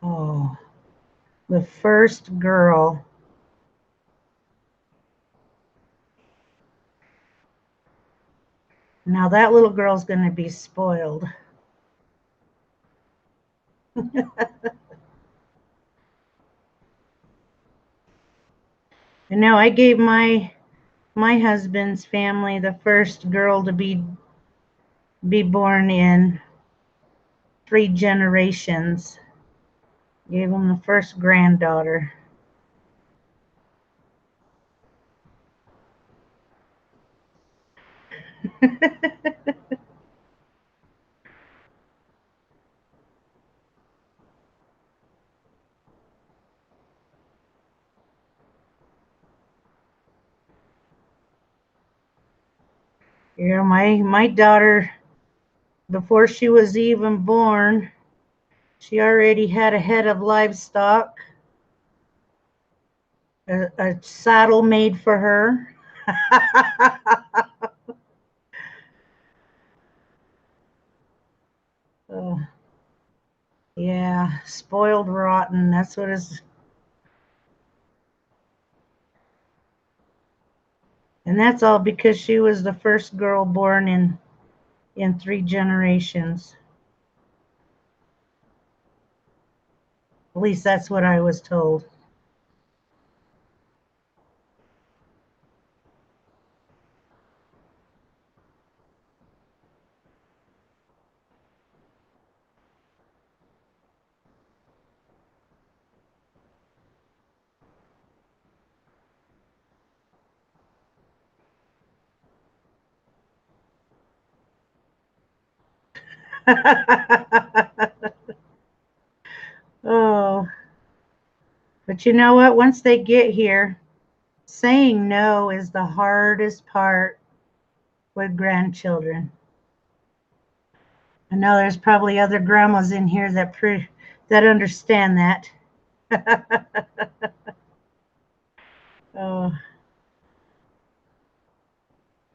Oh, the first girl. Now that little girl's going to be spoiled. And now I gave my husband's family the first girl to be be born in 3 generations. Gave him the first granddaughter. Yeah, my daughter, before she was even born, she already had a head of livestock, a saddle made for her. Oh, yeah, spoiled rotten. That's what is. And that's all because she was the first girl born in 3 generations. At least that's what I was told. Oh, but you know what? Once they get here, saying no is the hardest part with grandchildren. I know there's probably other grandmas in here that understand that. Oh,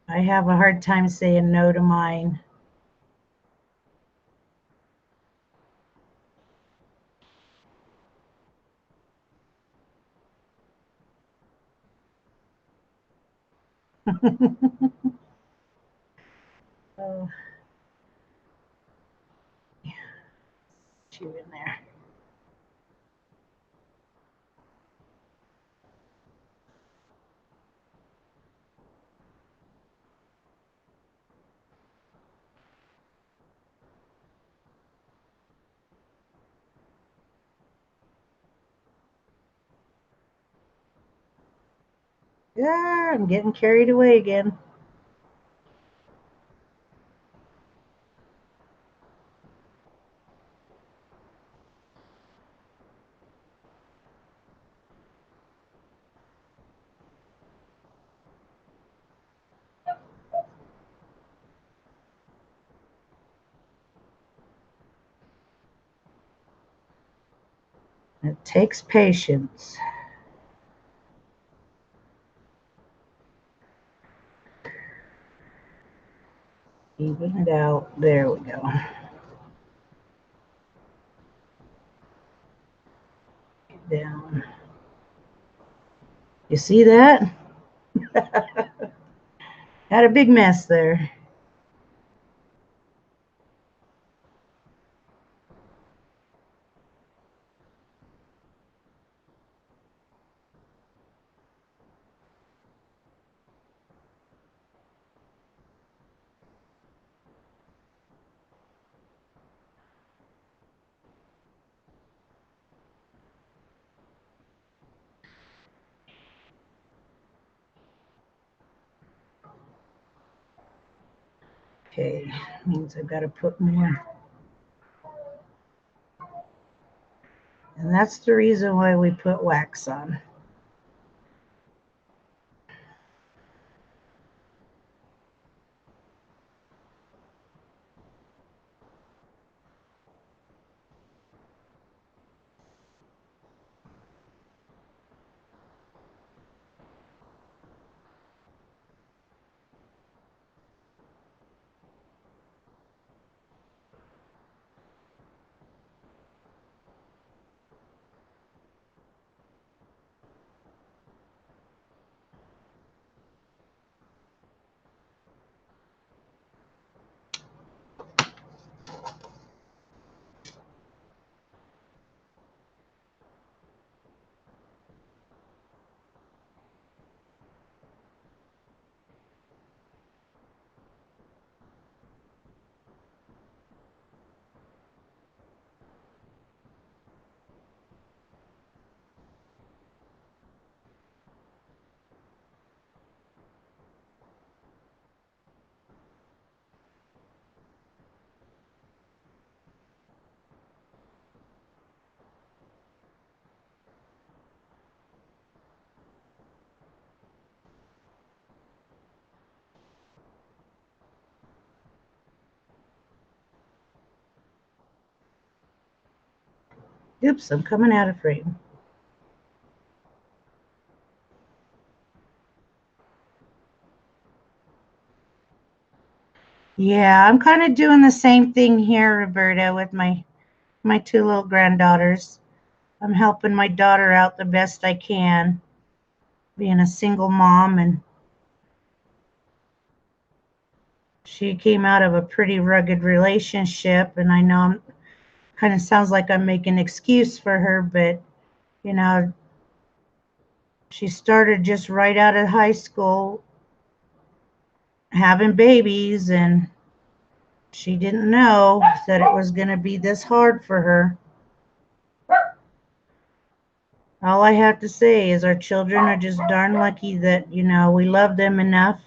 I have a hard time saying no to mine. Oh, chew in there. Yeah, I'm getting carried away again. It takes patience. Even it out. There we go. Down. You see that? Had a big mess there. Okay, means I've got to put more. And that's the reason why we put wax on. Oops, I'm coming out of frame. Yeah, I'm kind of doing the same thing here, Roberta, with my two little granddaughters. I'm helping my daughter out the best I can, being a single mom, and she came out of a pretty rugged relationship, and I know I'm kind of sounds like I'm making an excuse for her, but you know, she started just right out of high school having babies, and she didn't know that it was going to be this hard for her. All I have to say is our children are just darn lucky that, you know, we love them enough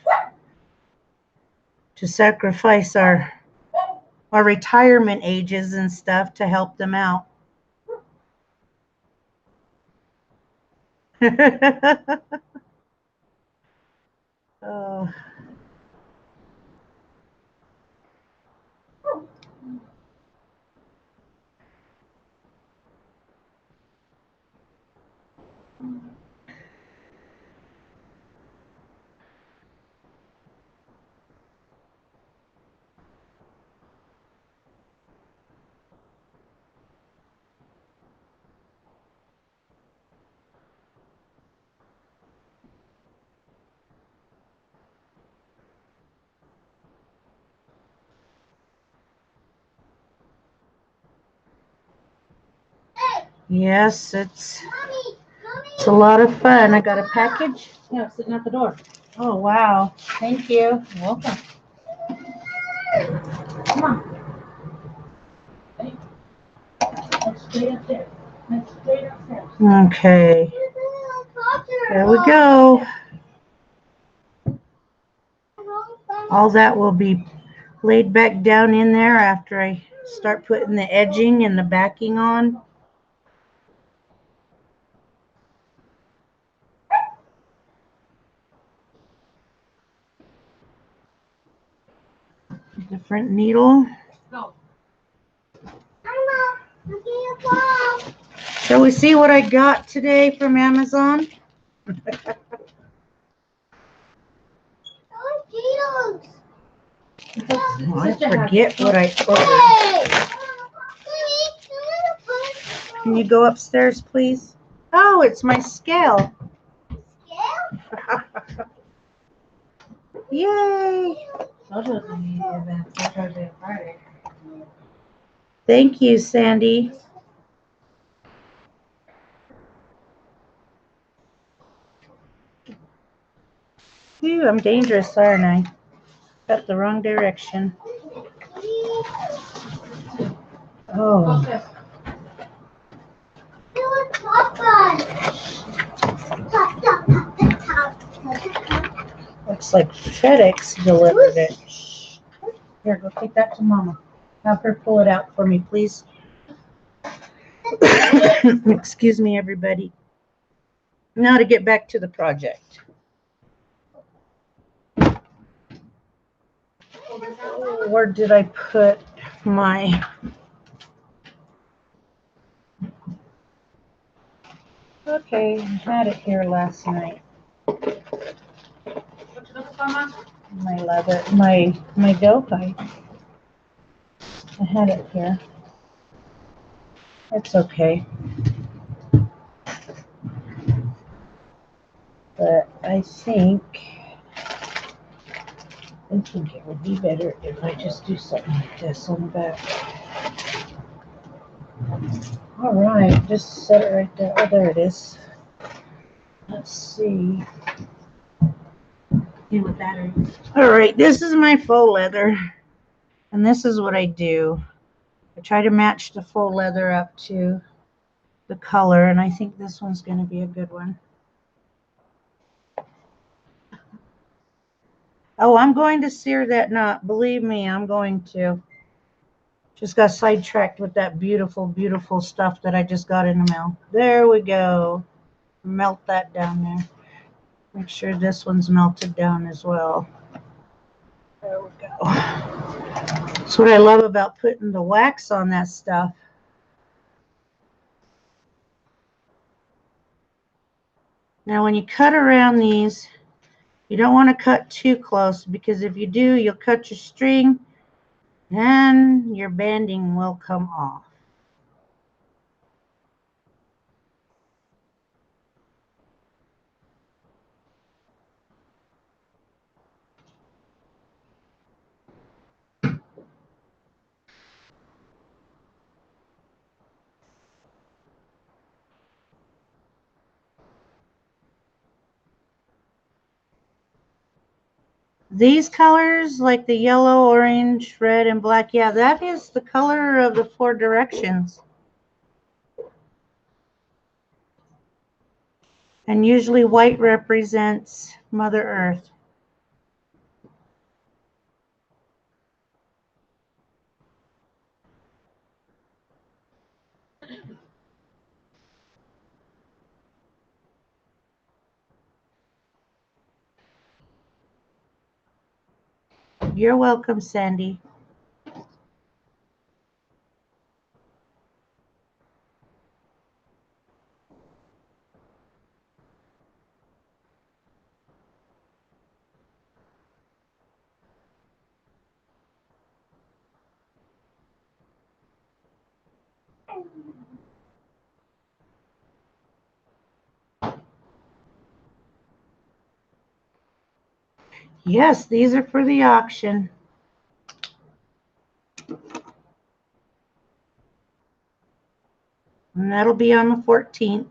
to sacrifice our retirement ages and stuff to help them out. Oh. Yes, it's a lot of fun. I got a package. Yeah, sitting at the door. Oh, wow. Thank you. You're welcome. Come on. Hey. That's straight up there. That's straight upstairs. Okay. There we go. All that will be laid back down in there after I start putting the edging and the backing on. Different needle. Go. Shall we see what I got today from Amazon? Oh, I forget what I ordered. Can you go upstairs, please? Oh, it's my scale. Yay! Thank you, Sandy. Phew, I'm dangerous, aren't I? Got the wrong direction. Oh. Looks like FedEx delivered it. Here, go take that to Mama. Have her pull it out for me, please. Excuse me, everybody. Now to get back to the project. Where did I put my... Okay, I had it here last night. My leather, my dope, I had it here. It's okay. But I think it would be better if I just do something like this on the back. All right, just set it right there. Oh, there it is. Let's see. With battery. All right, this is my faux leather, and this is what I do. I try to match the faux leather up to the color, and I think this one's going to be a good one. Oh, I'm going to sear that knot. Believe me, I'm going to. Just got sidetracked with that beautiful, beautiful stuff that I just got in the mail. There we go. Melt that down there. Make sure this one's melted down as well. There we go. That's what I love about putting the wax on that stuff. Now when you cut around these, you don't want to cut too close, because if you do, you'll cut your string and your banding will come off. These colors, like the yellow, orange, red, and black, yeah, that is the color of the 4 directions. And usually white represents Mother Earth. You're welcome, Sandy. Yes, these are for the auction. And that'll be on the 14th.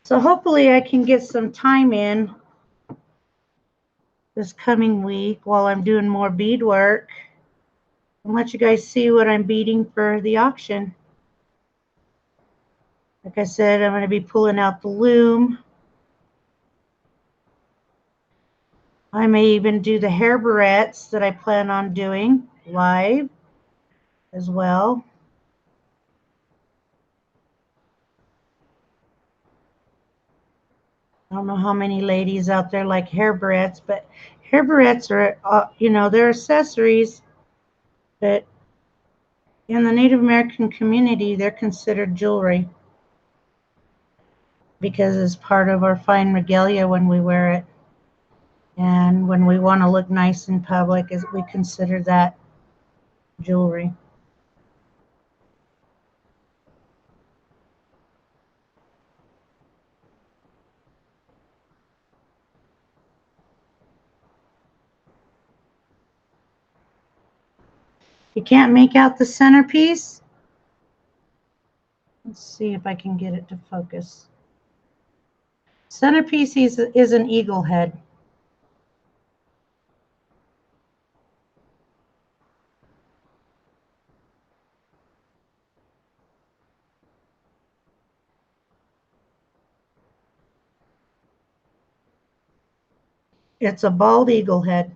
So hopefully I can get some time in this coming week while I'm doing more beadwork and let you guys see what I'm beading for the auction. Like I said, I'm going to be pulling out the loom. I may even do the hair barrettes that I plan on doing live as well. I don't know how many ladies out there like hair barrettes, but hair barrettes are, you know, they're accessories, but in the Native American community, they're considered jewelry because it's part of our fine regalia when we wear it. And when we want to look nice in public, we consider that jewelry. You can't make out the centerpiece? Let's see if I can get it to focus. Centerpiece is an eagle head. It's a bald eagle head.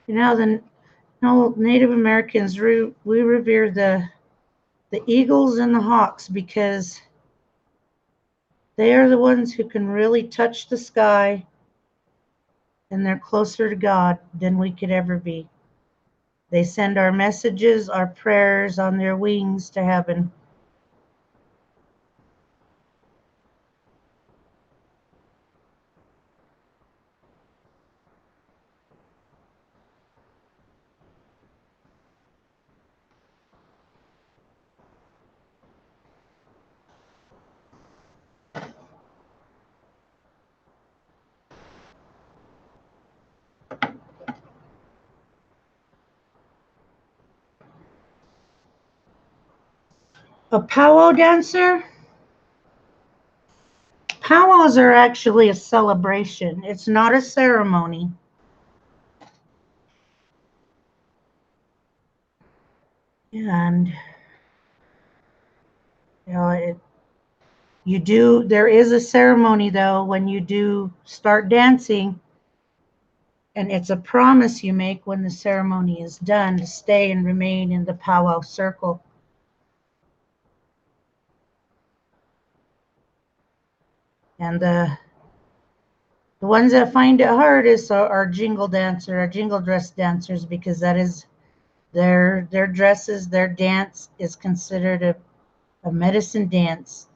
You know, the Native Americans, we revere the eagles and the hawks because they are the ones who can really touch the sky, and they're closer to God than we could ever be. They send our messages, our prayers on their wings to heaven. A powwow dancer? Powwows are actually a celebration. It's not a ceremony. And you know, there is a ceremony though when you do start dancing, and it's a promise you make when the ceremony is done to stay and remain in the powwow circle. And the ones that find it hard is our jingle dress dancers, because that is their dresses, their dance is considered a medicine dance.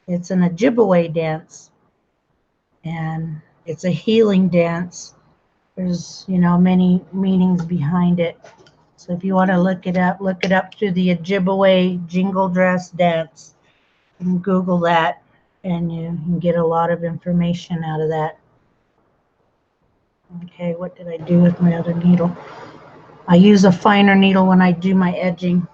It's an Ojibwe dance, and it's a healing dance. There's, many meanings behind it. So if you want to look it up through the Ojibwe jingle dress dance. You can Google that, and you can get a lot of information out of that. Okay, what did I do with my other needle? I use a finer needle when I do my edging,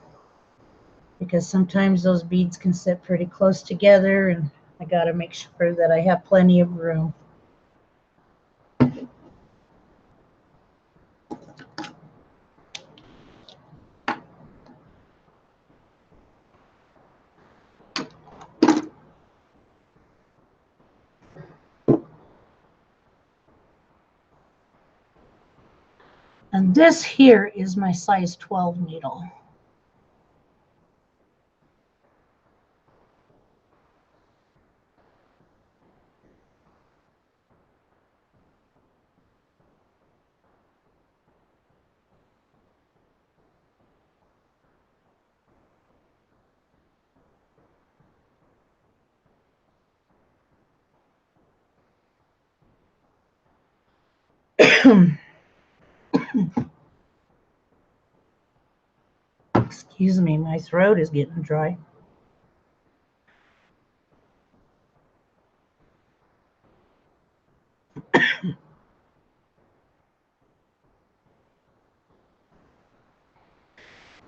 because sometimes those beads can sit pretty close together, and I got to make sure that I have plenty of room. And this here is my size 12 needle. Excuse me, my throat is getting dry.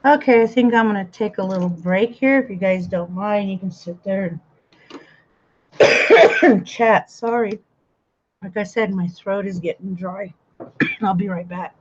Okay, I think I'm going to take a little break here. If you guys don't mind, you can sit there and chat. Sorry. Like I said, my throat is getting dry. I'll be right back.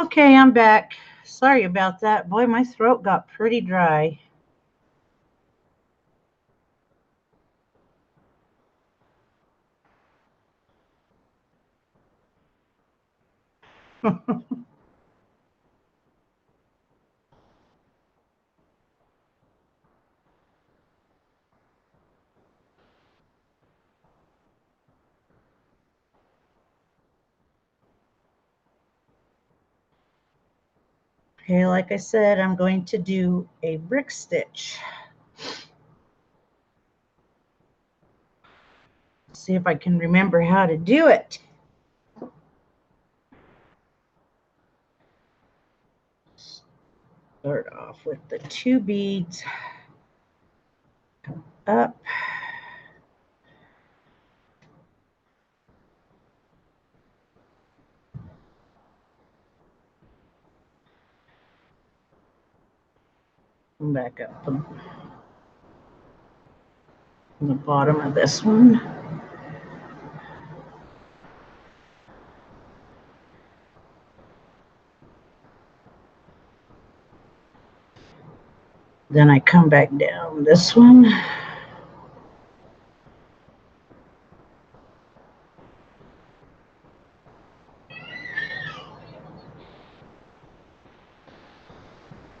Okay, I'm back. Sorry about that. Boy, my throat got pretty dry. Okay, like I said, I'm going to do a brick stitch. See if I can remember how to do it. Start off with the 2 beads, come up, come back up on the bottom of this one. Then I come back down this one.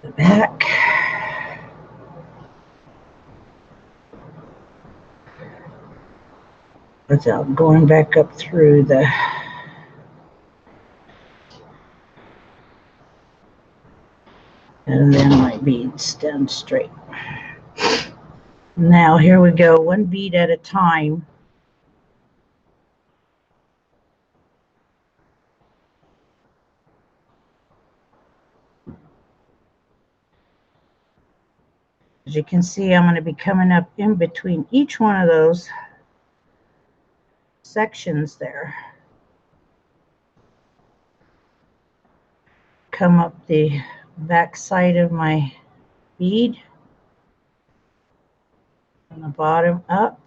The back. Without going back up through the and then my beads stand straight. Now here we go, 1 bead at a time. As you can see, I'm going to be coming up in between each one of those sections there. Come up the back side of my bead from the bottom up.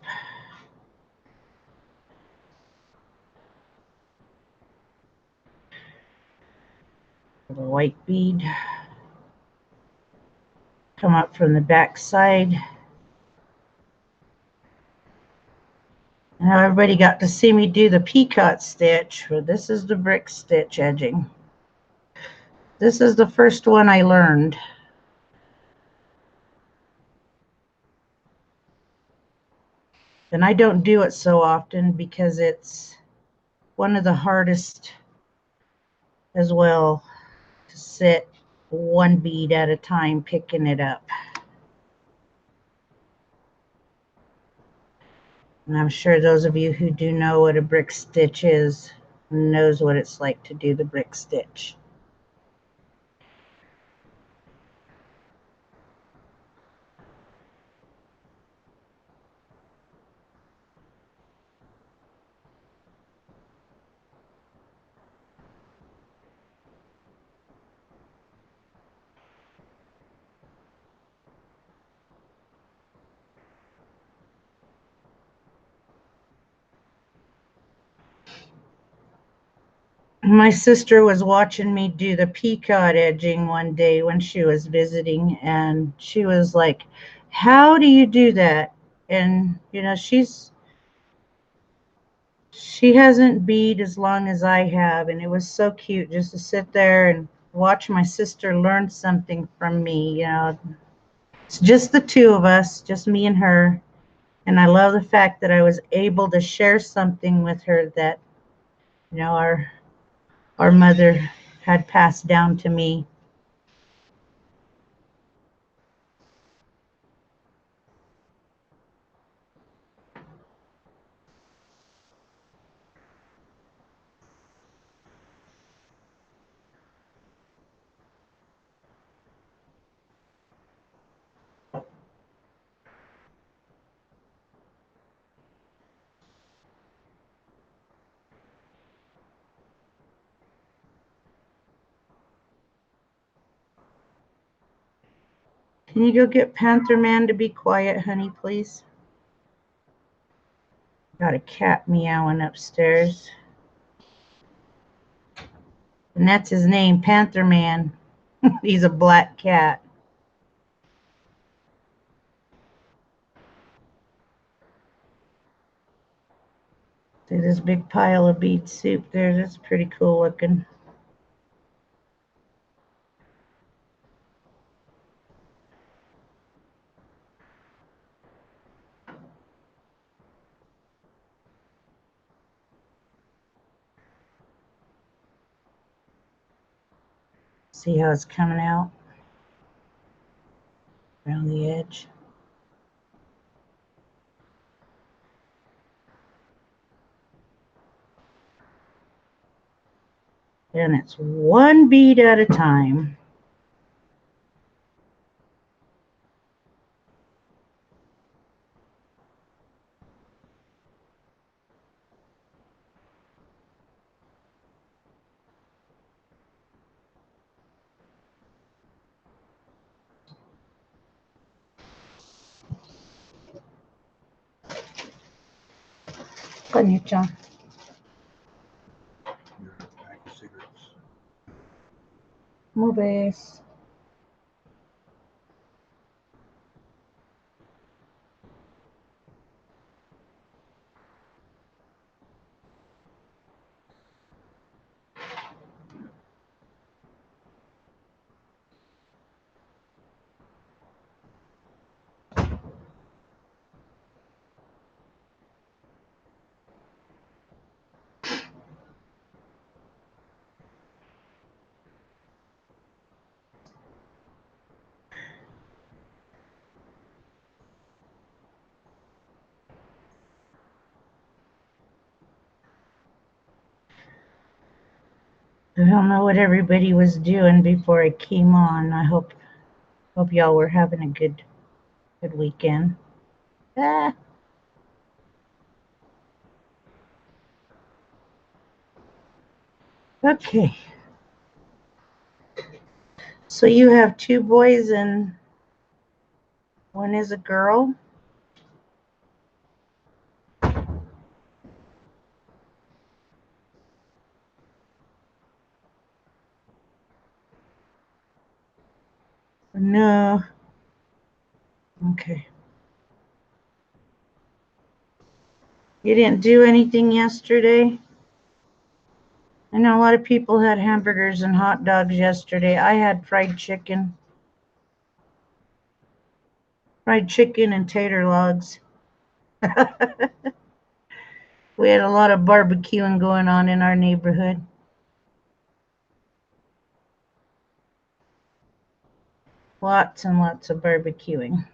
The white bead. Come up from the back side. Now everybody got to see me do the peacock stitch, but this is the brick stitch edging. This is the first one I learned. And I don't do it so often because it's one of the hardest as well to sit 1 bead at a time picking it up. And I'm sure those of you who do know what a brick stitch is knows what it's like to do the brick stitch. My sister was watching me do the peacock edging one day when she was visiting, and she was like, how do you do that? And you know, she hasn't bead as long as I have, and it was so cute just to sit there and watch my sister learn something from me. You know, it's just the 2 of us, just me and her, and I love the fact that I was able to share something with her that, you know, our mother had passed down to me. Can you go get Panther Man to be quiet, honey, please? Got a cat meowing upstairs. And that's his name, Panther Man. He's a black cat. See this big pile of bead soup there? That's pretty cool looking. See how it's coming out around the edge. And it's one bead at a time. Konnichiwa. Mubes. I don't know what everybody was doing before I came on. I hope y'all were having a good weekend. Ah. Okay. So you have two boys and one is a girl? No. Okay. You didn't do anything yesterday? I know a lot of people had hamburgers and hot dogs yesterday. I had fried chicken. Fried chicken and tater logs. We had a lot of barbecuing going on in our neighborhood. Lots and lots of barbecuing.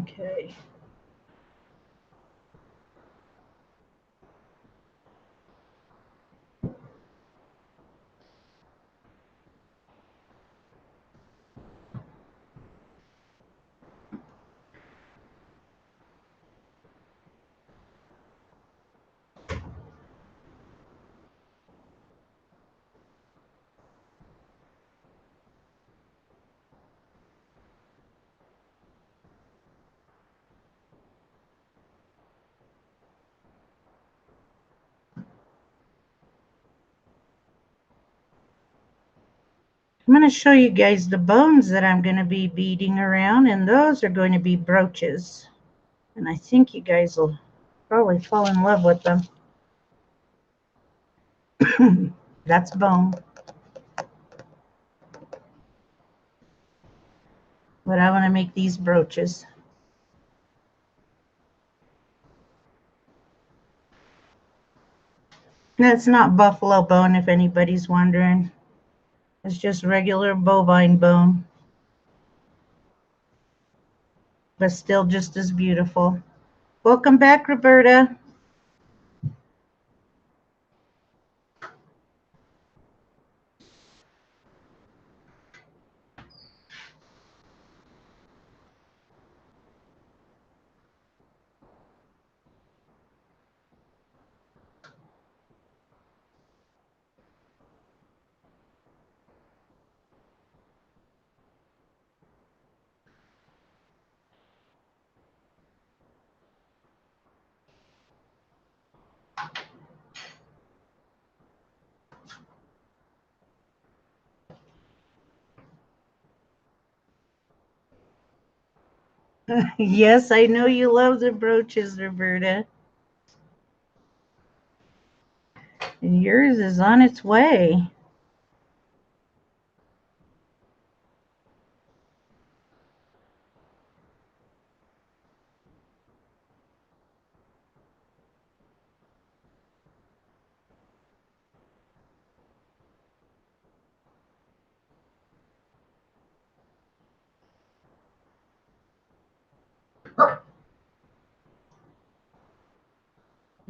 Okay. I'm going to show you guys the bones that I'm going to be beading around, and those are going to be brooches. And I think you guys will probably fall in love with them. That's bone. But I want to make these brooches. That's not buffalo bone, if anybody's wondering. It's just regular bovine bone. But still just as beautiful. Welcome back, Roberta. Yes, I know you love the brooches, Roberta. And yours is on its way.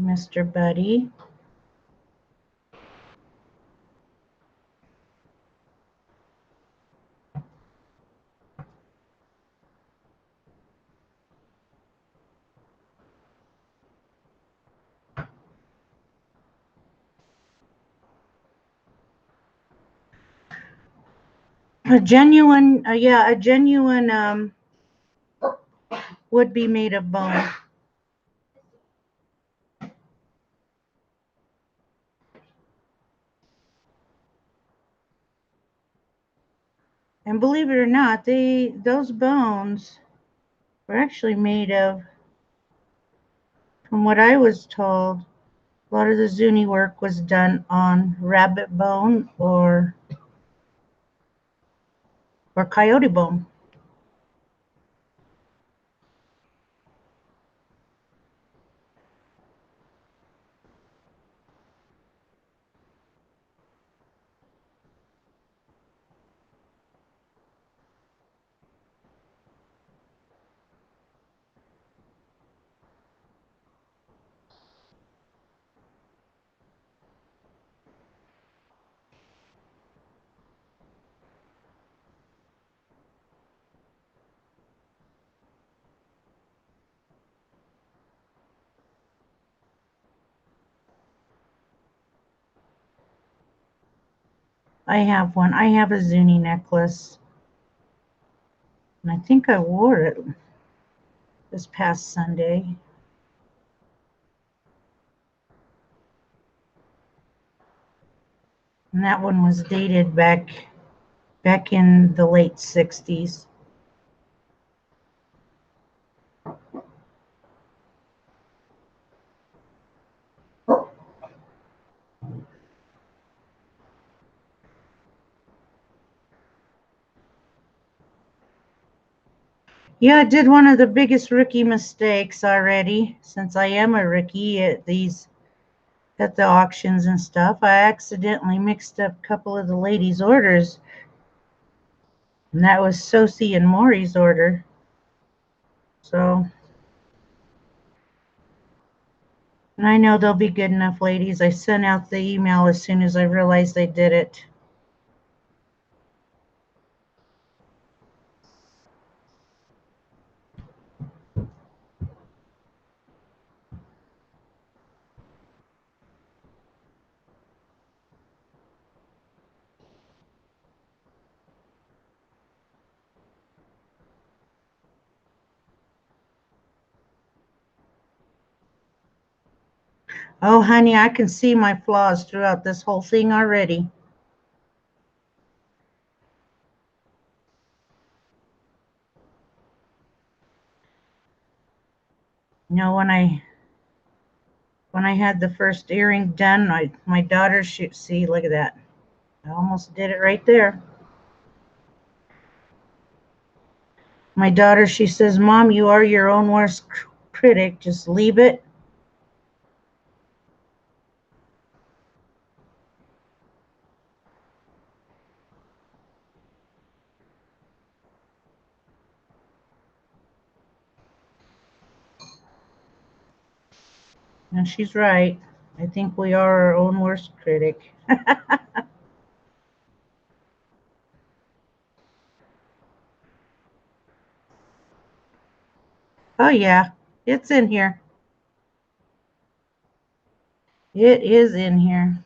Mr. Buddy. A genuine, yeah, a genuine would be made of bone. And believe it or not, those bones were actually made of, from what I was told, a lot of the Zuni work was done on rabbit bone or coyote bone. I have one. I have a Zuni necklace. And I think I wore it this past Sunday. And that one was dated back in the late 60s. Yeah, I did one of the biggest rookie mistakes already, since I am a rookie at the auctions and stuff. I accidentally mixed up a couple of the ladies' orders, and that was Sosie and Maury's order. So, and I know they'll be good enough ladies. I sent out the email as soon as I realized they did it. Oh, honey, I can see my flaws throughout this whole thing already. You know, when I had the first earring done, my daughter, see, look at that. I almost did it right there. My daughter, she says, Mom, you are your own worst critic. Just leave it. And she's right. I think we are our own worst critic. Oh, yeah. It's in here. It is in here.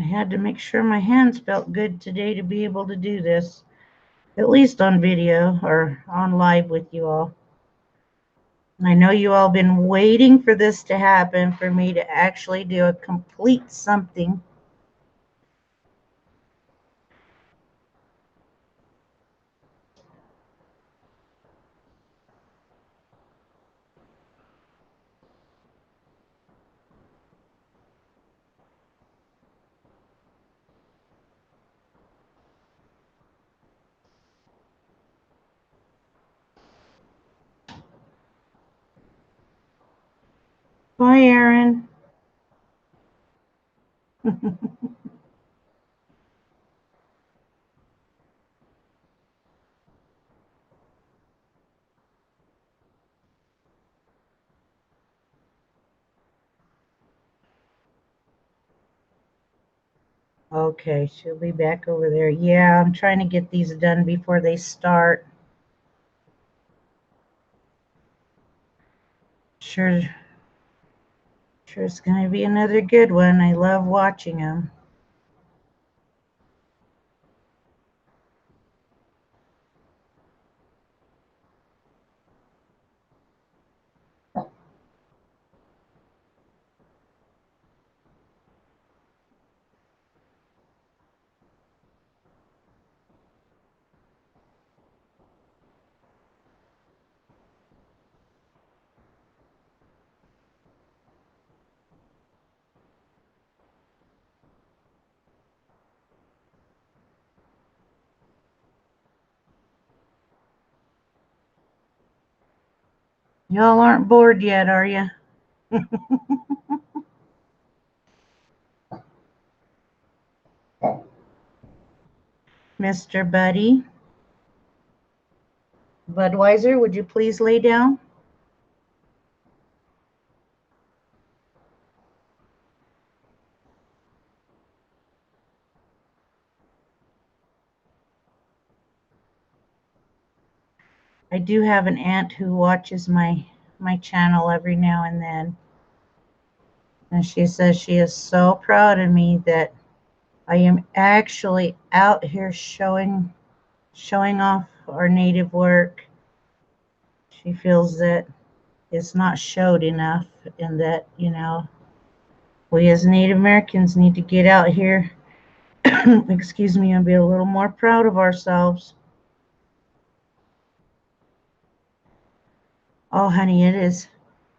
had to make sure my hands felt good today to be able to do this, at least on video or on live with you all. I know you all been waiting for this to happen, for me to actually do a complete something. Bye, Aaron. Okay, she'll be back over there. Yeah, I'm trying to get these done before they start. Sure, it's going to be another good one. I love watching them. Y'all aren't bored yet, are you? Mr. Buddy. Budweiser, would you please lay down? I do have an aunt who watches my channel every now and then. And she says she is so proud of me that I am actually out here showing off our native work. She feels that it's not showed enough, and that, you know, we as Native Americans need to get out here, excuse me, and be a little more proud of ourselves. Oh, honey, it is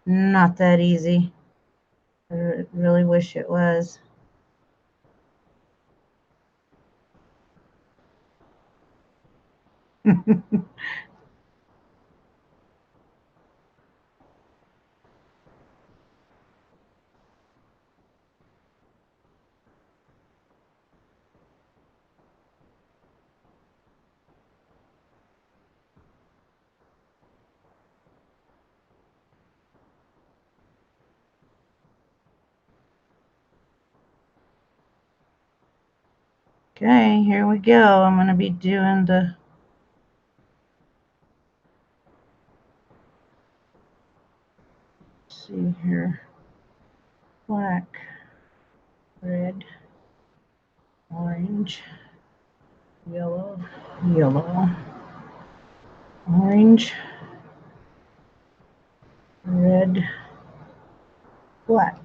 not that easy. I really wish it was. Okay, here we go. I'm going to be doing the see here. Black, red, orange, yellow, yellow, orange, red, black.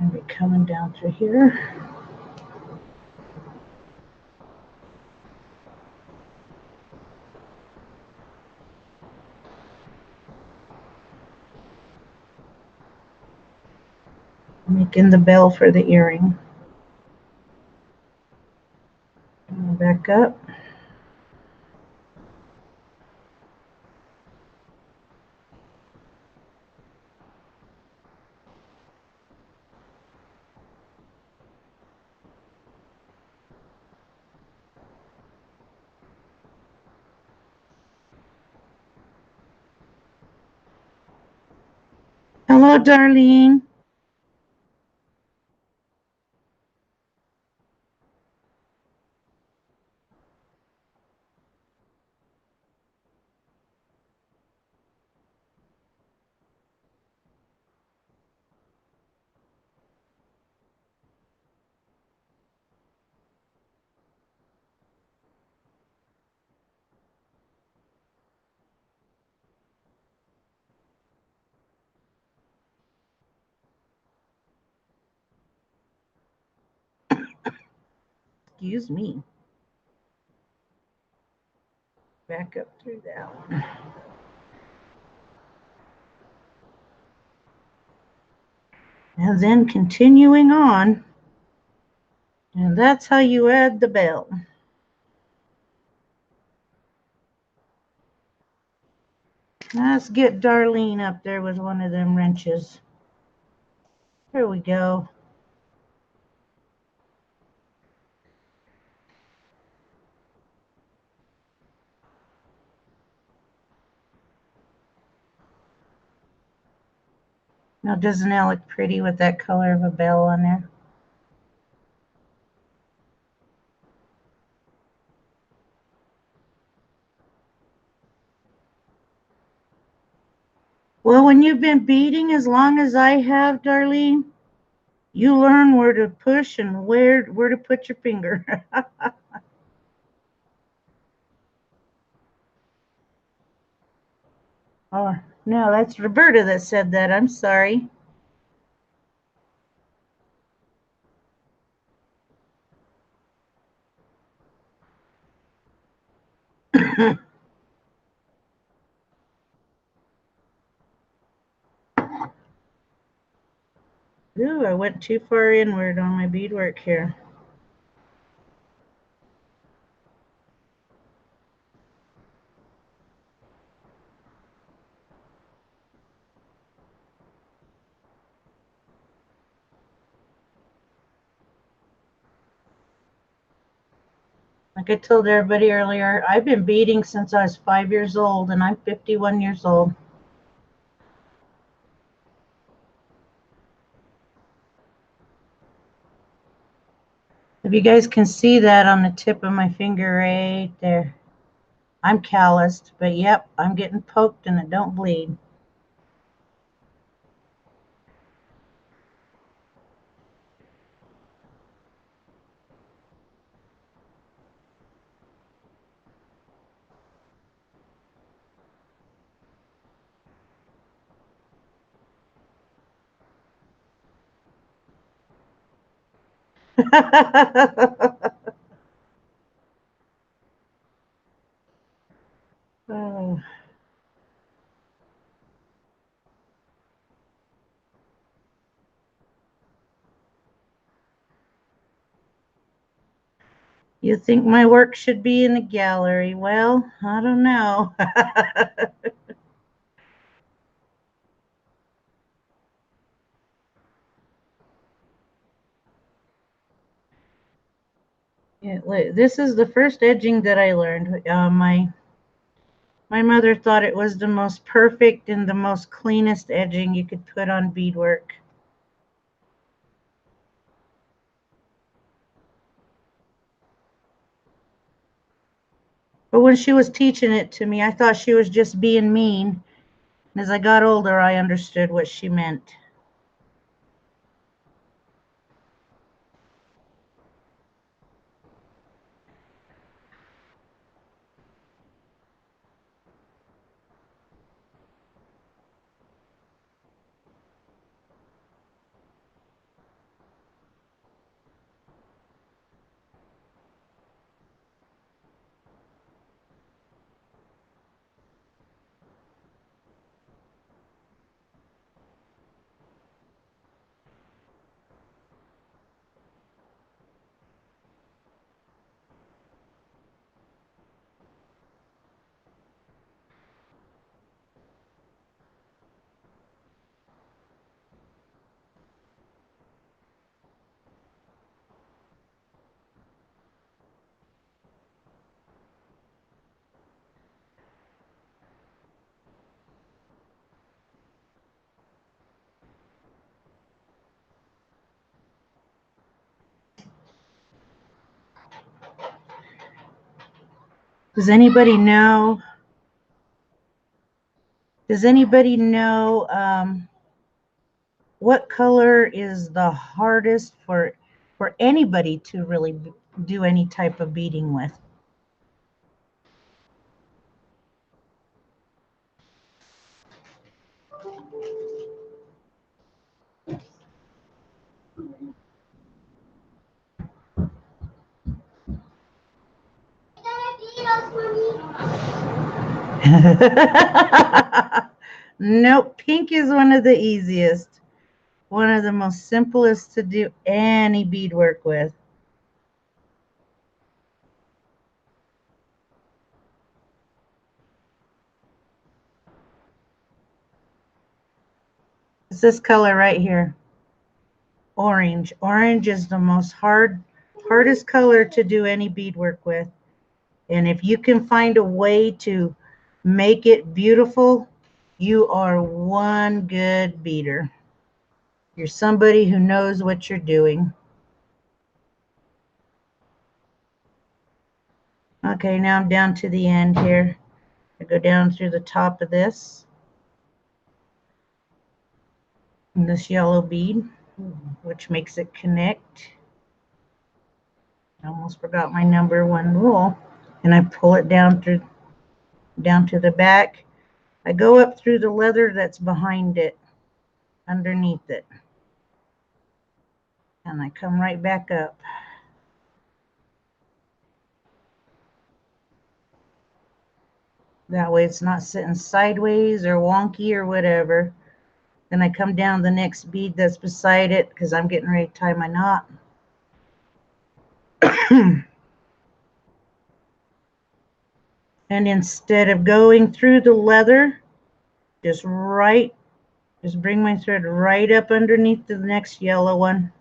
And be coming down through here. Making the bell for the earring. Back up. Hello, darling. Excuse me. Back up through that one. And then continuing on. And that's how you add the bell. Let's get Darlene up there with one of them wrenches. There we go. Now, doesn't that look pretty with that color of a bell on there? Well, when you've been beading as long as I have, Darlene, you learn where to push and where to put your finger. Oh, no, that's Roberta that said that. I'm sorry. Ooh, I went too far inward on my beadwork here. Like I told everybody earlier, I've been beading since I was 5 years old, and I'm 51 years old. If you guys can see that on the tip of my finger right there. I'm calloused, but yep, I'm getting poked and it don't bleed. Oh. You think my work should be in the gallery? Well, I don't know. Yeah, this is the first edging that I learned. My mother thought it was the most perfect and the most cleanest edging you could put on beadwork. But when she was teaching it to me, I thought she was just being mean. And as I got older, I understood what she meant. Does anybody know? Does anybody know what color is the hardest for anybody to really do any type of beading with? Nope, pink is one of the easiest. One of the most simplest to do any beadwork with. It's this color right here. Orange. Orange is the most hardest color to do any beadwork with. And if you can find a way to make it beautiful, you are one good beader. You're somebody who knows what you're doing. Okay, now I'm down to the end here. I go down through the top of this. And this yellow bead, which makes it connect. I almost forgot my number one rule. And I pull it down to the back. I go up through the leather that's behind it, underneath it. And I come right back up. That way it's not sitting sideways or wonky or whatever. Then I come down the next bead that's beside it because I'm getting ready to tie my knot. And instead of going through the leather, just bring my thread right up underneath the next yellow one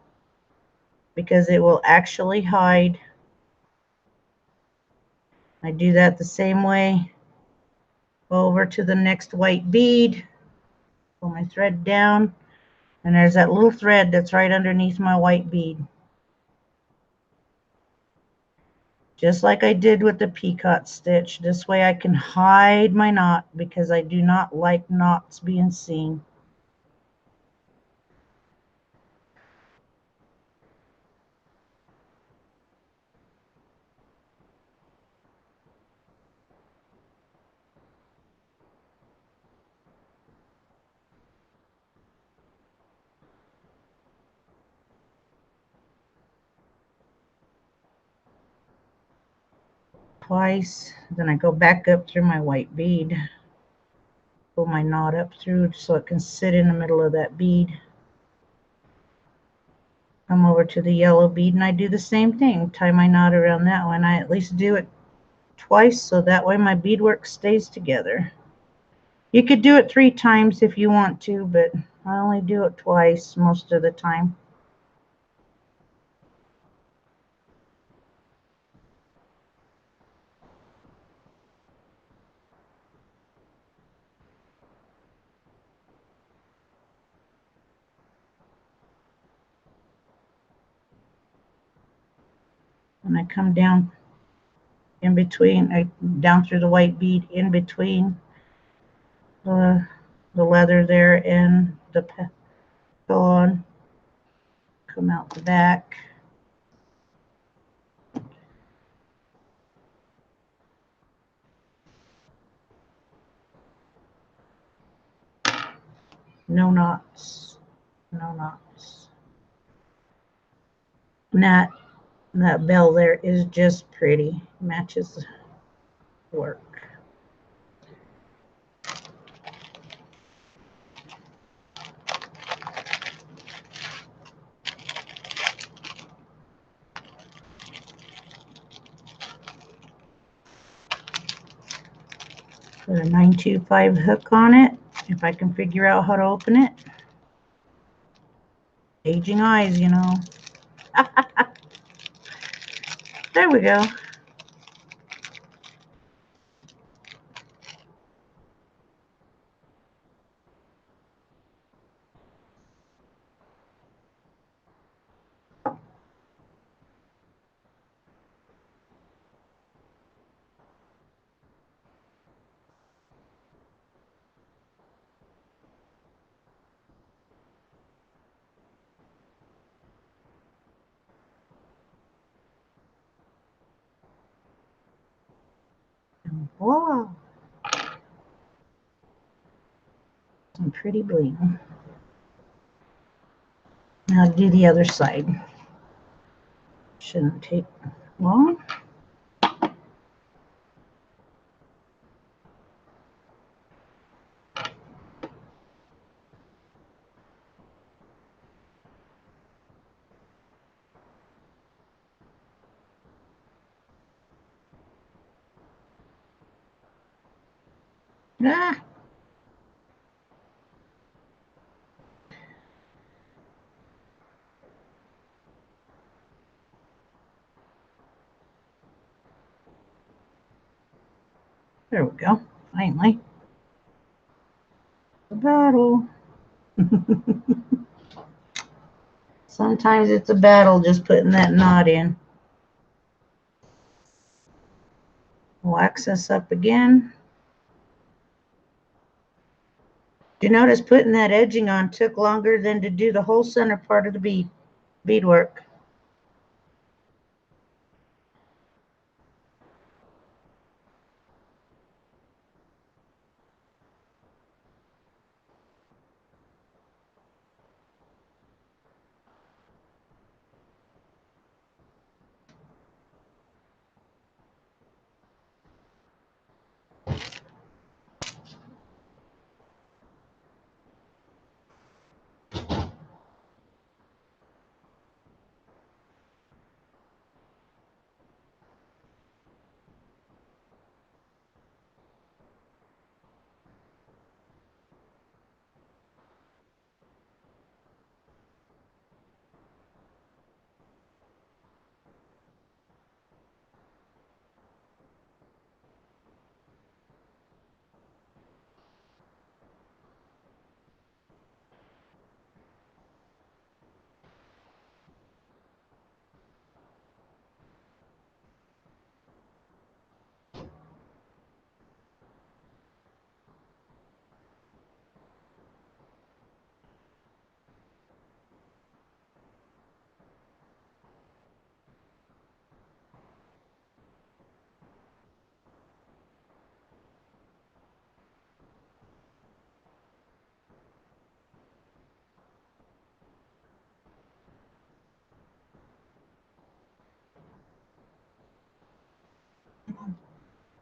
because it will actually hide. I do that the same way. Over to the next white bead, pull my thread down, and there's that little thread that's right underneath my white bead. Just like I did with the peacock stitch. This way I can hide my knot because I do not like knots being seen. Twice, then I go back up through my white bead, pull my knot up through so it can sit in the middle of that bead. Come over to the yellow bead and I do the same thing, tie my knot around that one. I at least do it twice so that way my beadwork stays together. You could do it 3 times if you want to, but I only do it twice most of the time. And I come down in between, down through the white bead in between the leather there and the on, come out the back. No knots, no knots. And that bell there is just pretty, matches the work. Put a 925 hook on it, if I can figure out how to open it. Aging eyes, you know. There we go. Voila. Some pretty bling. Now do the other side. Shouldn't take long. Ah, there we go. Finally. The battle. Sometimes it's a battle just putting that knot in. Wax this up again. You notice putting that edging on took longer than to do the whole center part of the beadwork.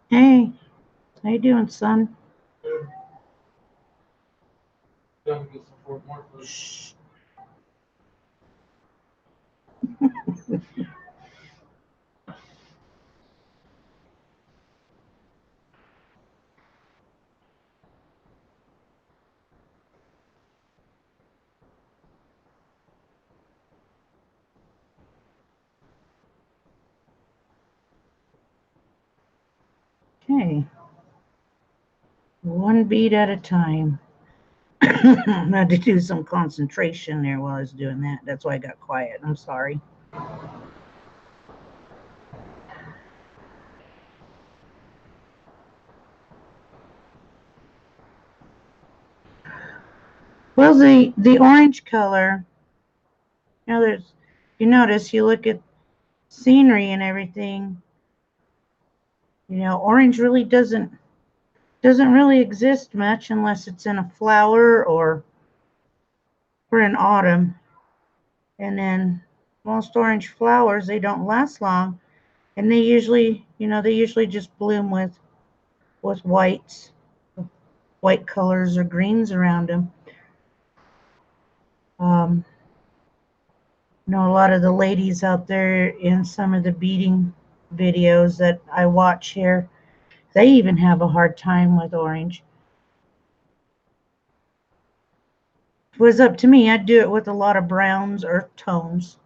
Hey, how you doing, son? Shh. Okay. One bead at a time. I had to do some concentration there while I was doing that. That's why I got quiet. I'm sorry. Well, the orange color, you notice you look at scenery and everything, orange really doesn't really exist much unless it's in a flower or in autumn. And then most orange flowers, they don't last long, and they usually just bloom with white colors or greens around them. A lot of the ladies out there in some of the beading videos that I watch here, they even have a hard time with orange. If it was up to me, I'd do it with a lot of browns, earth tones,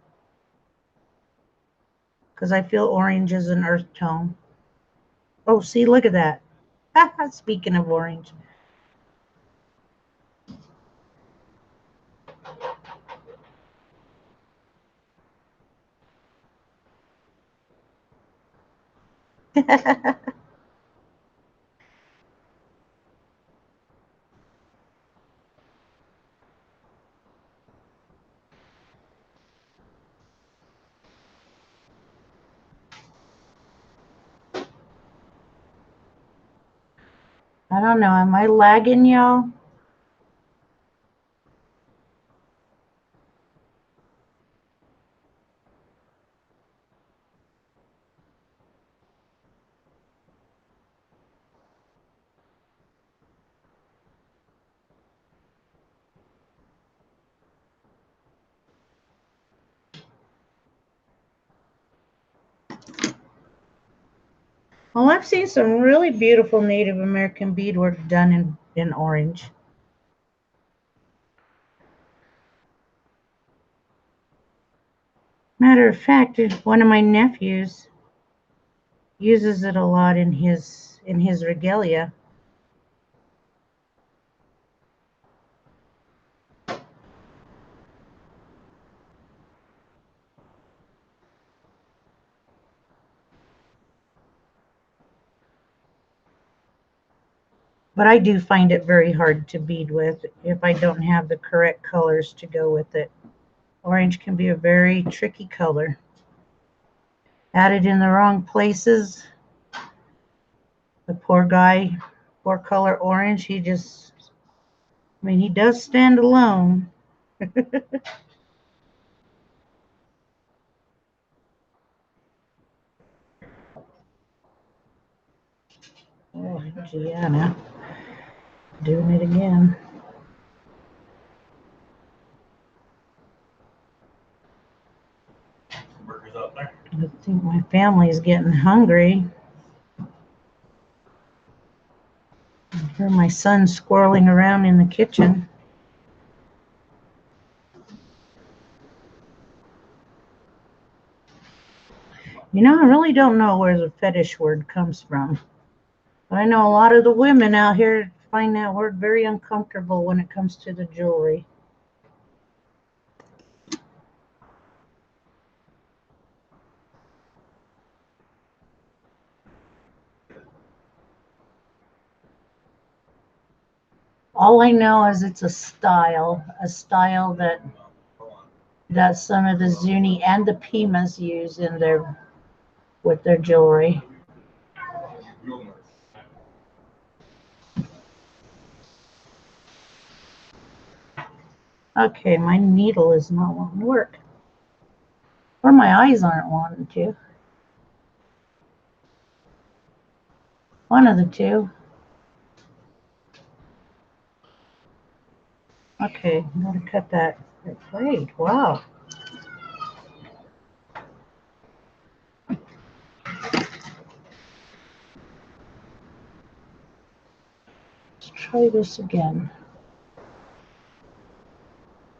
because I feel orange is an earth tone. Oh, see, look at that. Speaking of orange. I don't know. Am I lagging, y'all? Well, I've seen some really beautiful Native American beadwork done in orange. Matter of fact, one of my nephews uses it a lot in his regalia. But I do find it very hard to bead with if I don't have the correct colors to go with it. Orange can be a very tricky color. Added in the wrong places. The poor guy, poor color orange, he just, I mean, he does stand alone. Oh, Geanna, doing it again. Burgers out there. I think my family is getting hungry. I hear my son squirreling around in the kitchen. You know, I really don't know where the fetish word comes from. But I know a lot of the women out here find that word very uncomfortable when it comes to the jewelry. All I know is it's a style that some of the Zuni and the Pimas use in with their jewelry. Okay, my needle is not wanting to work. Or my eyes aren't wanting to. One of the two. Okay, I'm going to cut that. Great, wow. Let's try this again.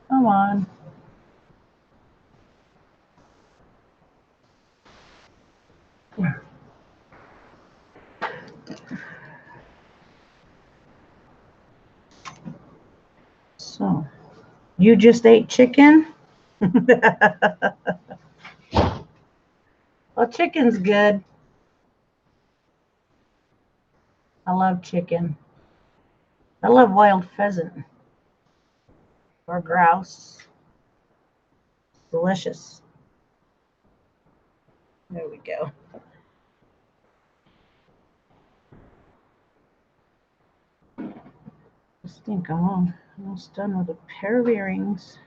Come on. So, you just ate chicken? Well, chicken's good. I love chicken. I love wild pheasant or grouse. Delicious. There we go. I think I'm almost done with a pair of earrings.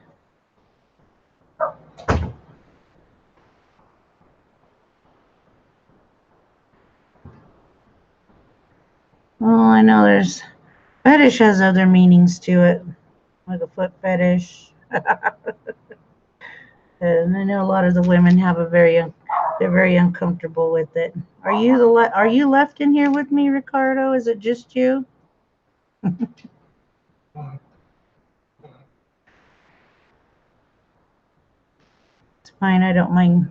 Well, I know fetish has other meanings to it, like a foot fetish. And I know a lot of the women have they're very uncomfortable with it. Are you left in here with me, Ricardo? Is it just you? It's fine, I don't mind.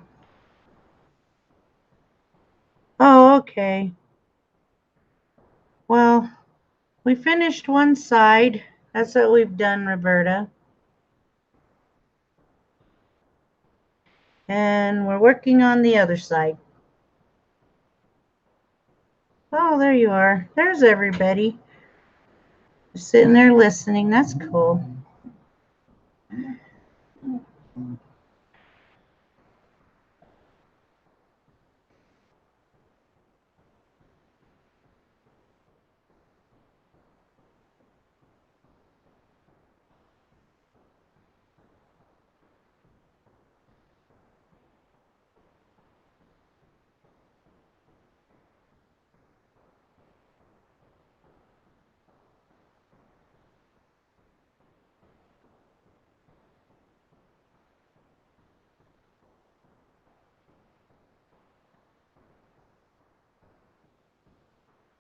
Oh, okay. Well, we finished one side. That's what we've done, Roberta. And we're working on the other side. Oh, there you are. There's everybody. Just sitting there listening. That's cool.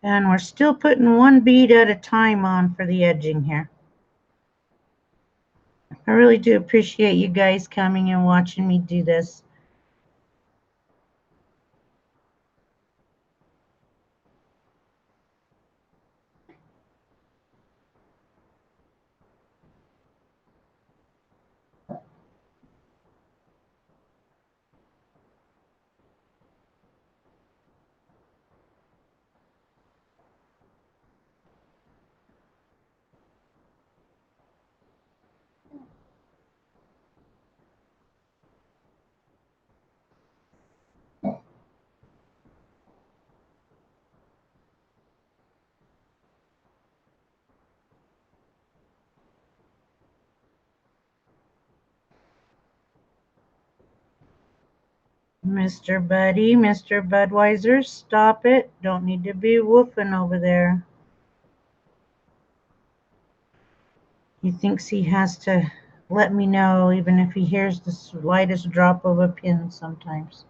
And we're still putting one bead at a time on for the edging here. I really do appreciate you guys coming and watching me do this. Mr. Buddy, Mr. Budweiser, stop it. Don't need to be woofing over there. He thinks he has to let me know even if he hears the slightest drop of a pin sometimes.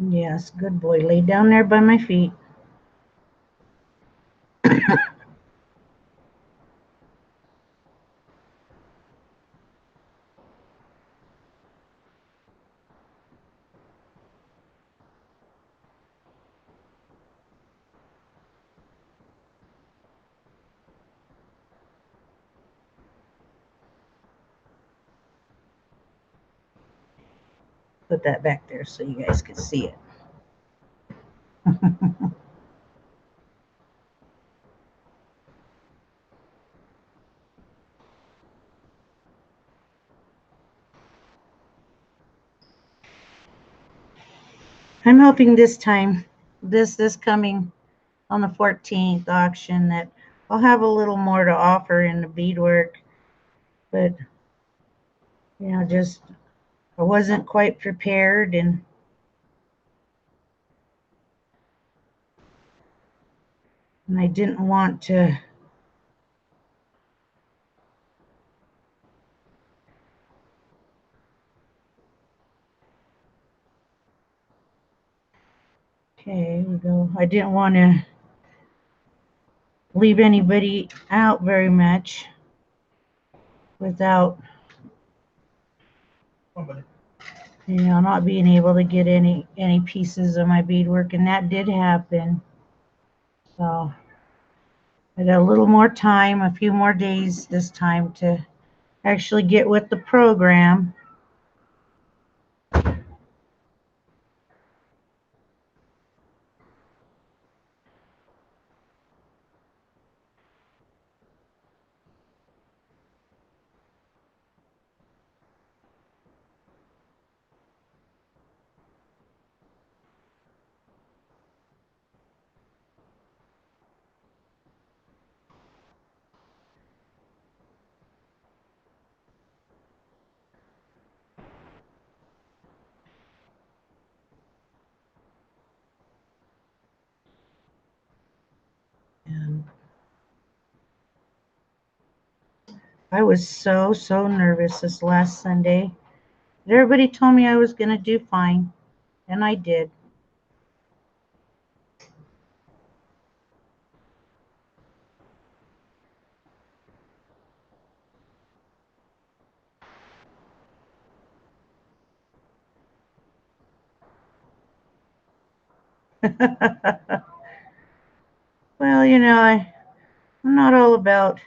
Yes, good boy. Lay down there by my feet. Put that back there so you guys can see it. I'm hoping this time, this coming on the 14th auction, that I'll have a little more to offer in the beadwork. But, you know, just I wasn't quite prepared, and I didn't want to. Okay, we go. I didn't want to leave anybody out very much without, you know, not being able to get any pieces of my beadwork, and that did happen. So I got a little more time, a few more days this time to actually get with the program. And I was so nervous this last Sunday. Everybody told me I was going to do fine, and I did. Well, you know, I'm not all about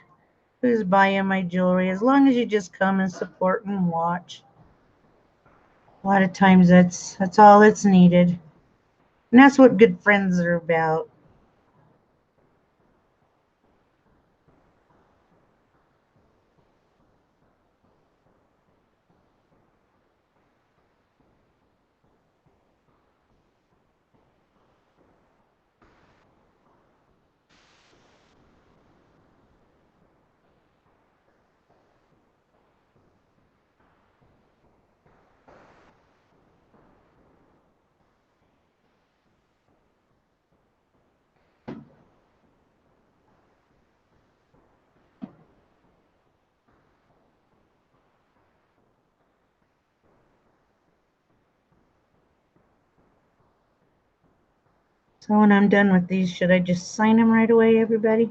who's buying my jewelry, as long as you just come and support and watch. A lot of times that's all that's needed. And that's what good friends are about. So when I'm done with these, should I just sign them right away, everybody?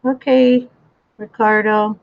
Okay, Ricardo.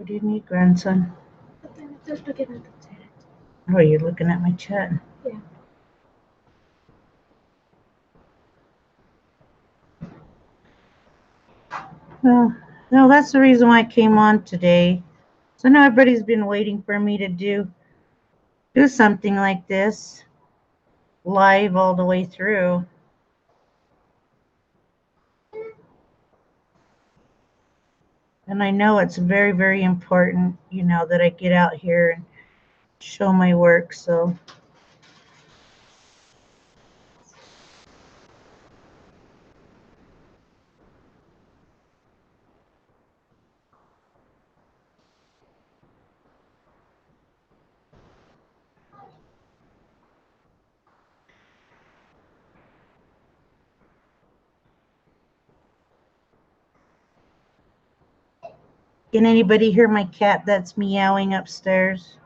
What do you need, grandson? Just looking at the chat. Oh, you're looking at my chat. Yeah. Well, no, that's the reason why I came on today. So I know everybody's been waiting for me to do something like this live all the way through. And I know it's very, very important, you know, that I get out here and show my work. So can anybody hear my cat that's meowing upstairs?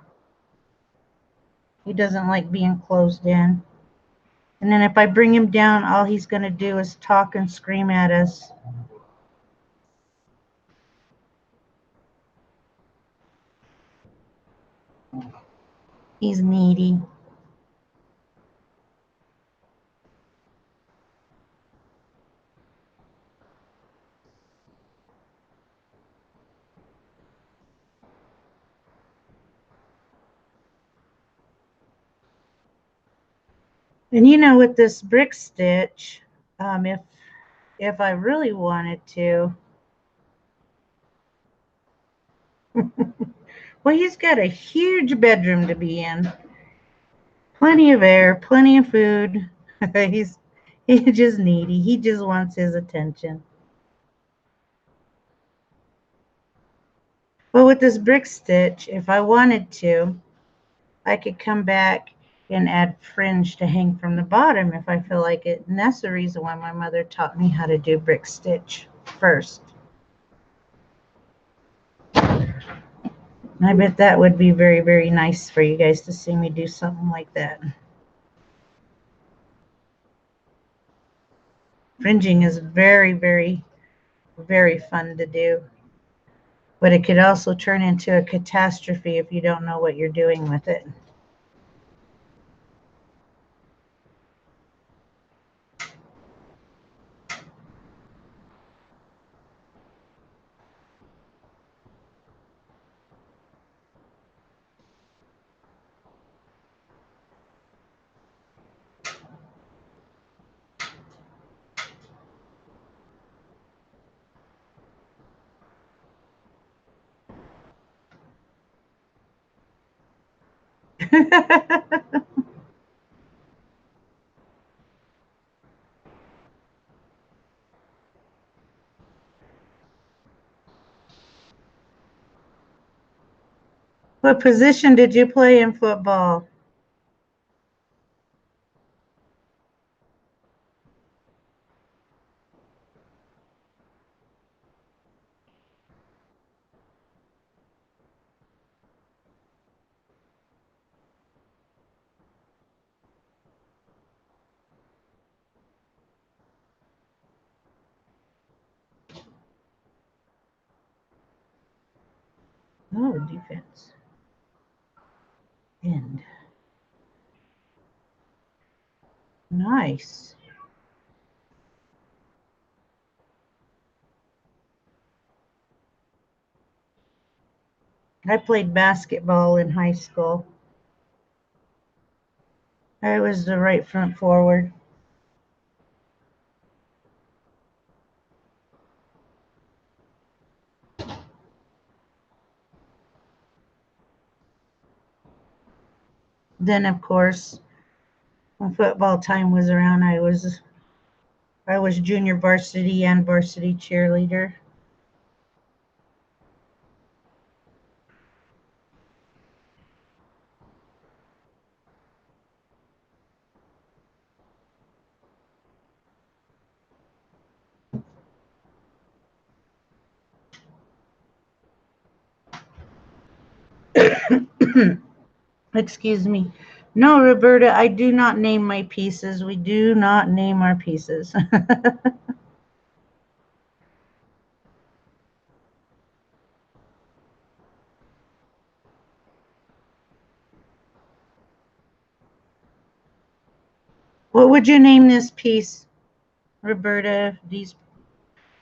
He doesn't like being closed in. And then if I bring him down, all he's going to do is talk and scream at us. He's needy. And you know, with this brick stitch, if I really wanted to, well, he's got a huge bedroom to be in. Plenty of air, plenty of food. he's just needy. He just wants his attention. Well, with this brick stitch, if I wanted to, I could come back and add fringe to hang from the bottom if I feel like it. And that's the reason why my mother taught me how to do brick stitch first. And I bet that would be very, very nice for you guys to see me do something like that. Fringing is very, very, very fun to do. But it could also turn into a catastrophe if you don't know what you're doing with it. What position did you play in football? Oh, defense. End. Nice. I played basketball in high school. I was the right front forward. Then, of course, when football time was around, I was junior varsity and varsity cheerleader. Excuse me. No, Roberta, I do not name my pieces. We do not name our pieces. What would you name this piece, Roberta?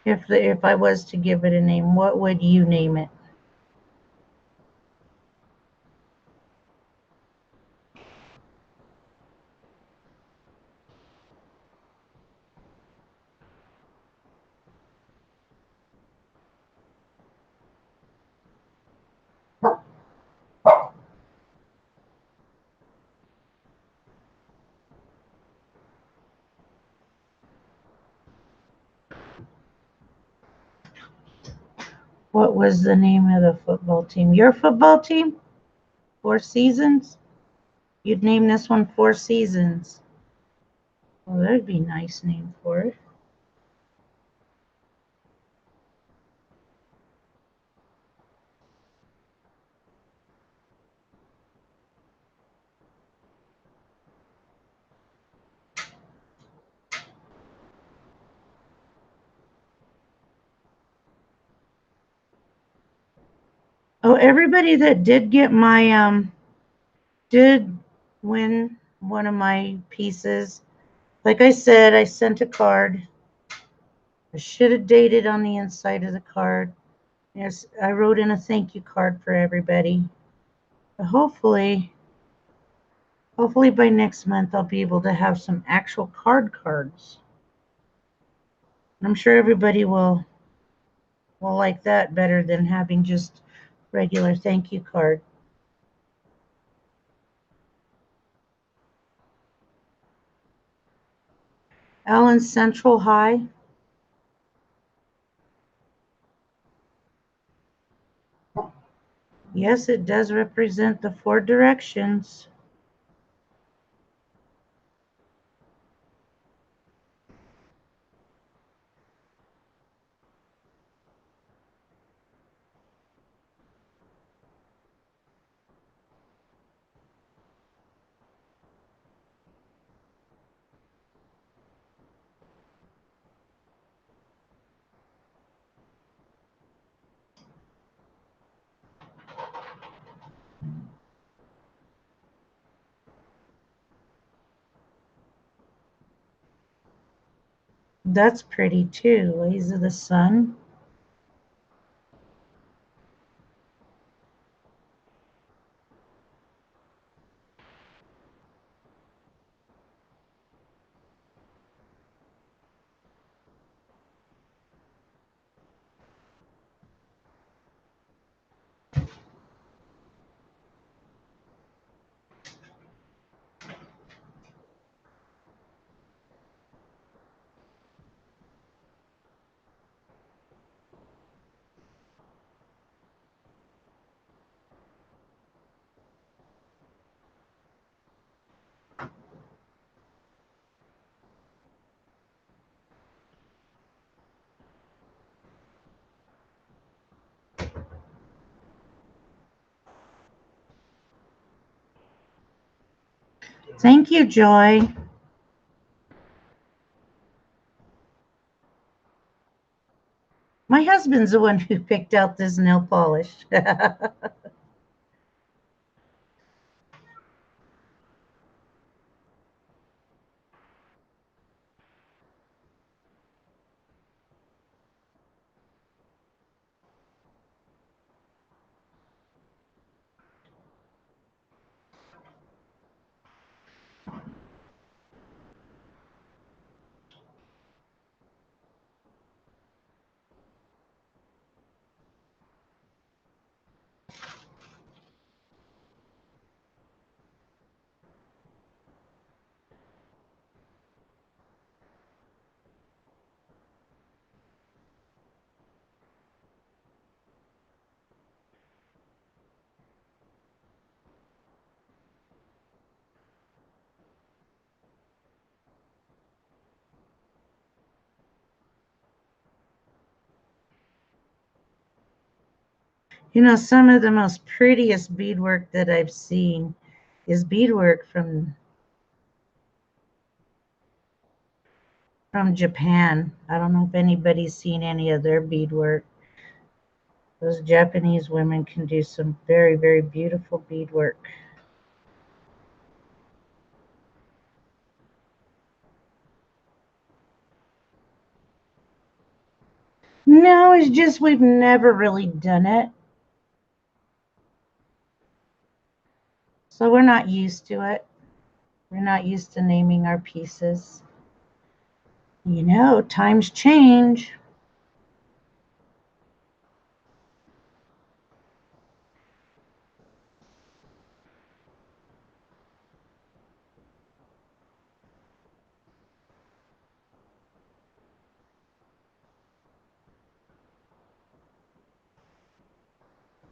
If I was to give it a name, what would you name it? What was the name of the football team? Your football team? Four Seasons? You'd name this one Four Seasons. Well, that'd be a nice name for it. Oh, everybody that did get my did win one of my pieces. Like I said, I sent a card. I should have dated on the inside of the card. Yes, I wrote in a thank you card for everybody. But hopefully by next month I'll be able to have some actual cards. I'm sure everybody will like that better than having just regular thank you card. Allen Central High. Yes, it does represent the four directions. That's pretty too. Rays of the sun. Thank you, Joy. My husband's the one who picked out this nail polish. You know, some of the most prettiest beadwork that I've seen is beadwork from Japan. I don't know if anybody's seen any of their beadwork. Those Japanese women can do some very, very beautiful beadwork. No, it's just we've never really done it. So we're not used to it. We're not used to naming our pieces. You know, times change.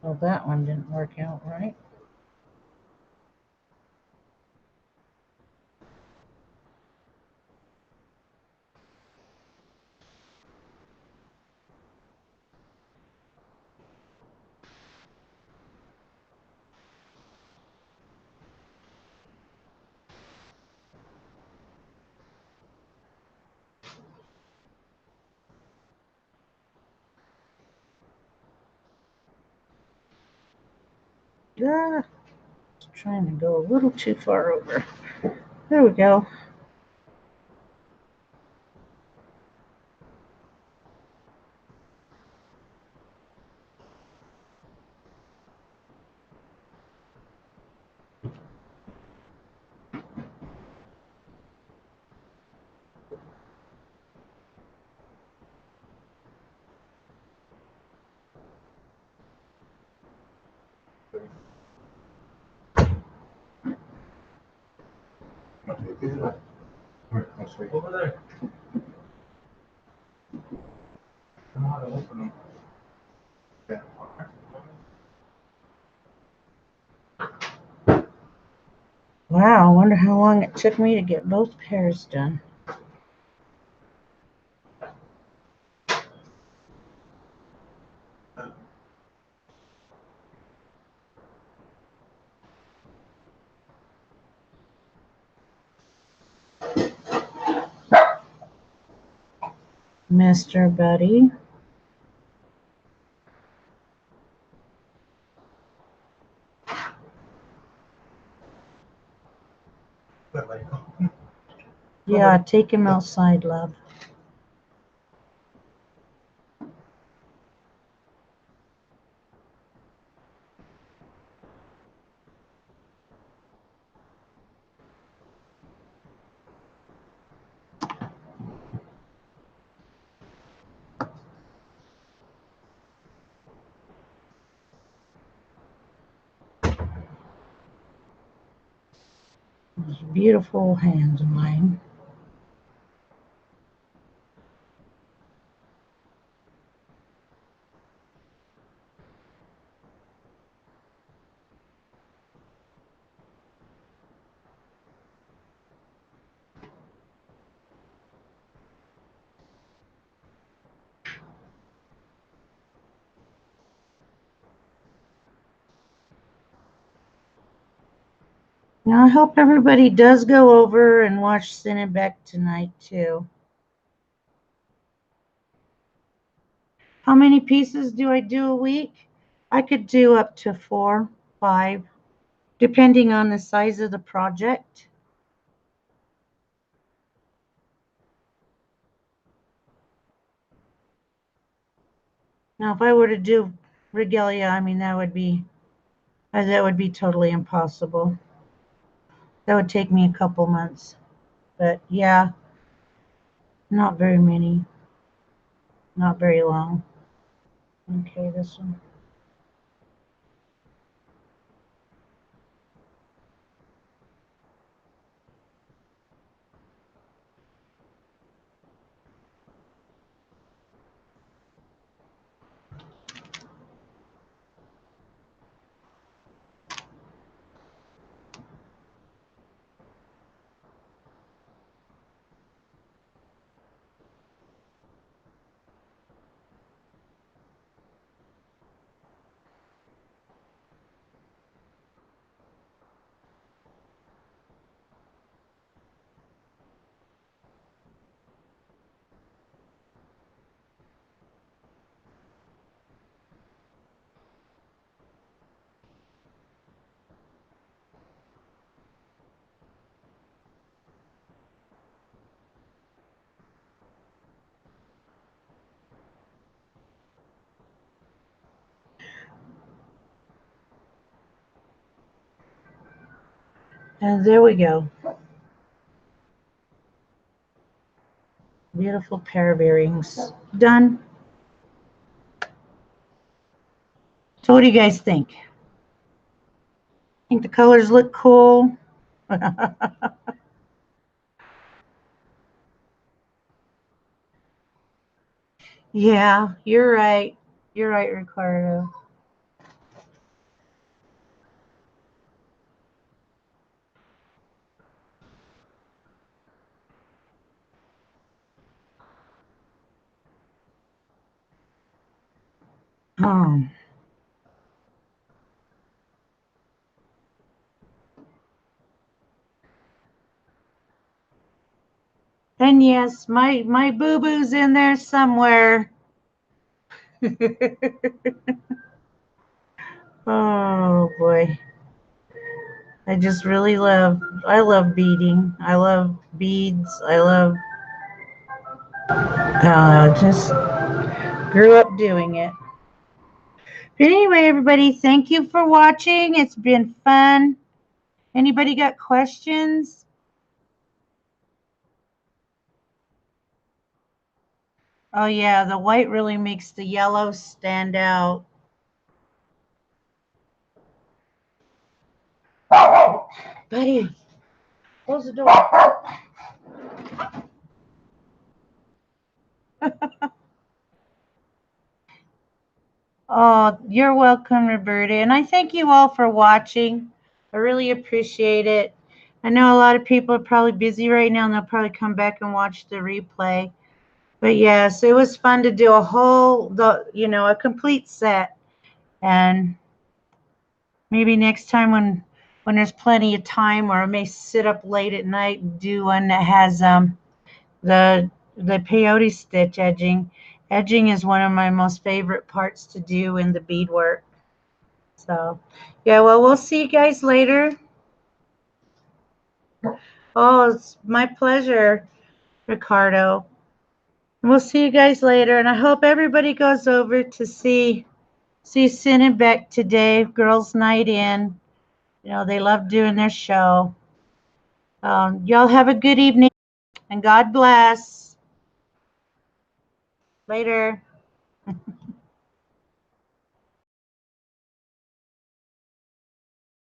Well, that one didn't work out right. Ah, just trying to go a little too far over. There we go. Over there. I know how to open them. Wow, I wonder how long it took me to get both pairs done. Mr. Buddy. Yeah, take him outside, love. Those beautiful hands of mine. Now, I hope everybody does go over and watch Cinebeck tonight, too. How many pieces do I do a week? I could do up to 4, 5, depending on the size of the project. Now, if I were to do regalia, I mean, that would be totally impossible. That would take me a couple months. But yeah, not very many. Not very long. Okay, this one. And there we go. Beautiful pair of earrings. Done. So what do you guys think? Think the colors look cool? Yeah, you're right. You're right, Ricardo. Oh. And yes, my boo-boo's in there somewhere. Oh boy. I just really I love beading. I love beads. I love, just grew up doing it. But anyway, everybody, thank you for watching. It's been fun. Anybody got questions? Oh yeah, the white really makes the yellow stand out. Buddy, close the door. Oh, you're welcome, Roberta. And I thank you all for watching. I really appreciate it. I know a lot of people are probably busy right now and they'll probably come back and watch the replay. But yes, it was fun to do a complete set. And maybe next time when there's plenty of time, or I may sit up late at night and do one that has the peyote stitch edging. Edging is one of my most favorite parts to do in the beadwork. So, yeah, well, we'll see you guys later. Oh, it's my pleasure, Ricardo. We'll see you guys later, and I hope everybody goes over to see Sin and Beck today, Girls Night In. You know, they love doing their show. Y'all have a good evening, and God bless. Later.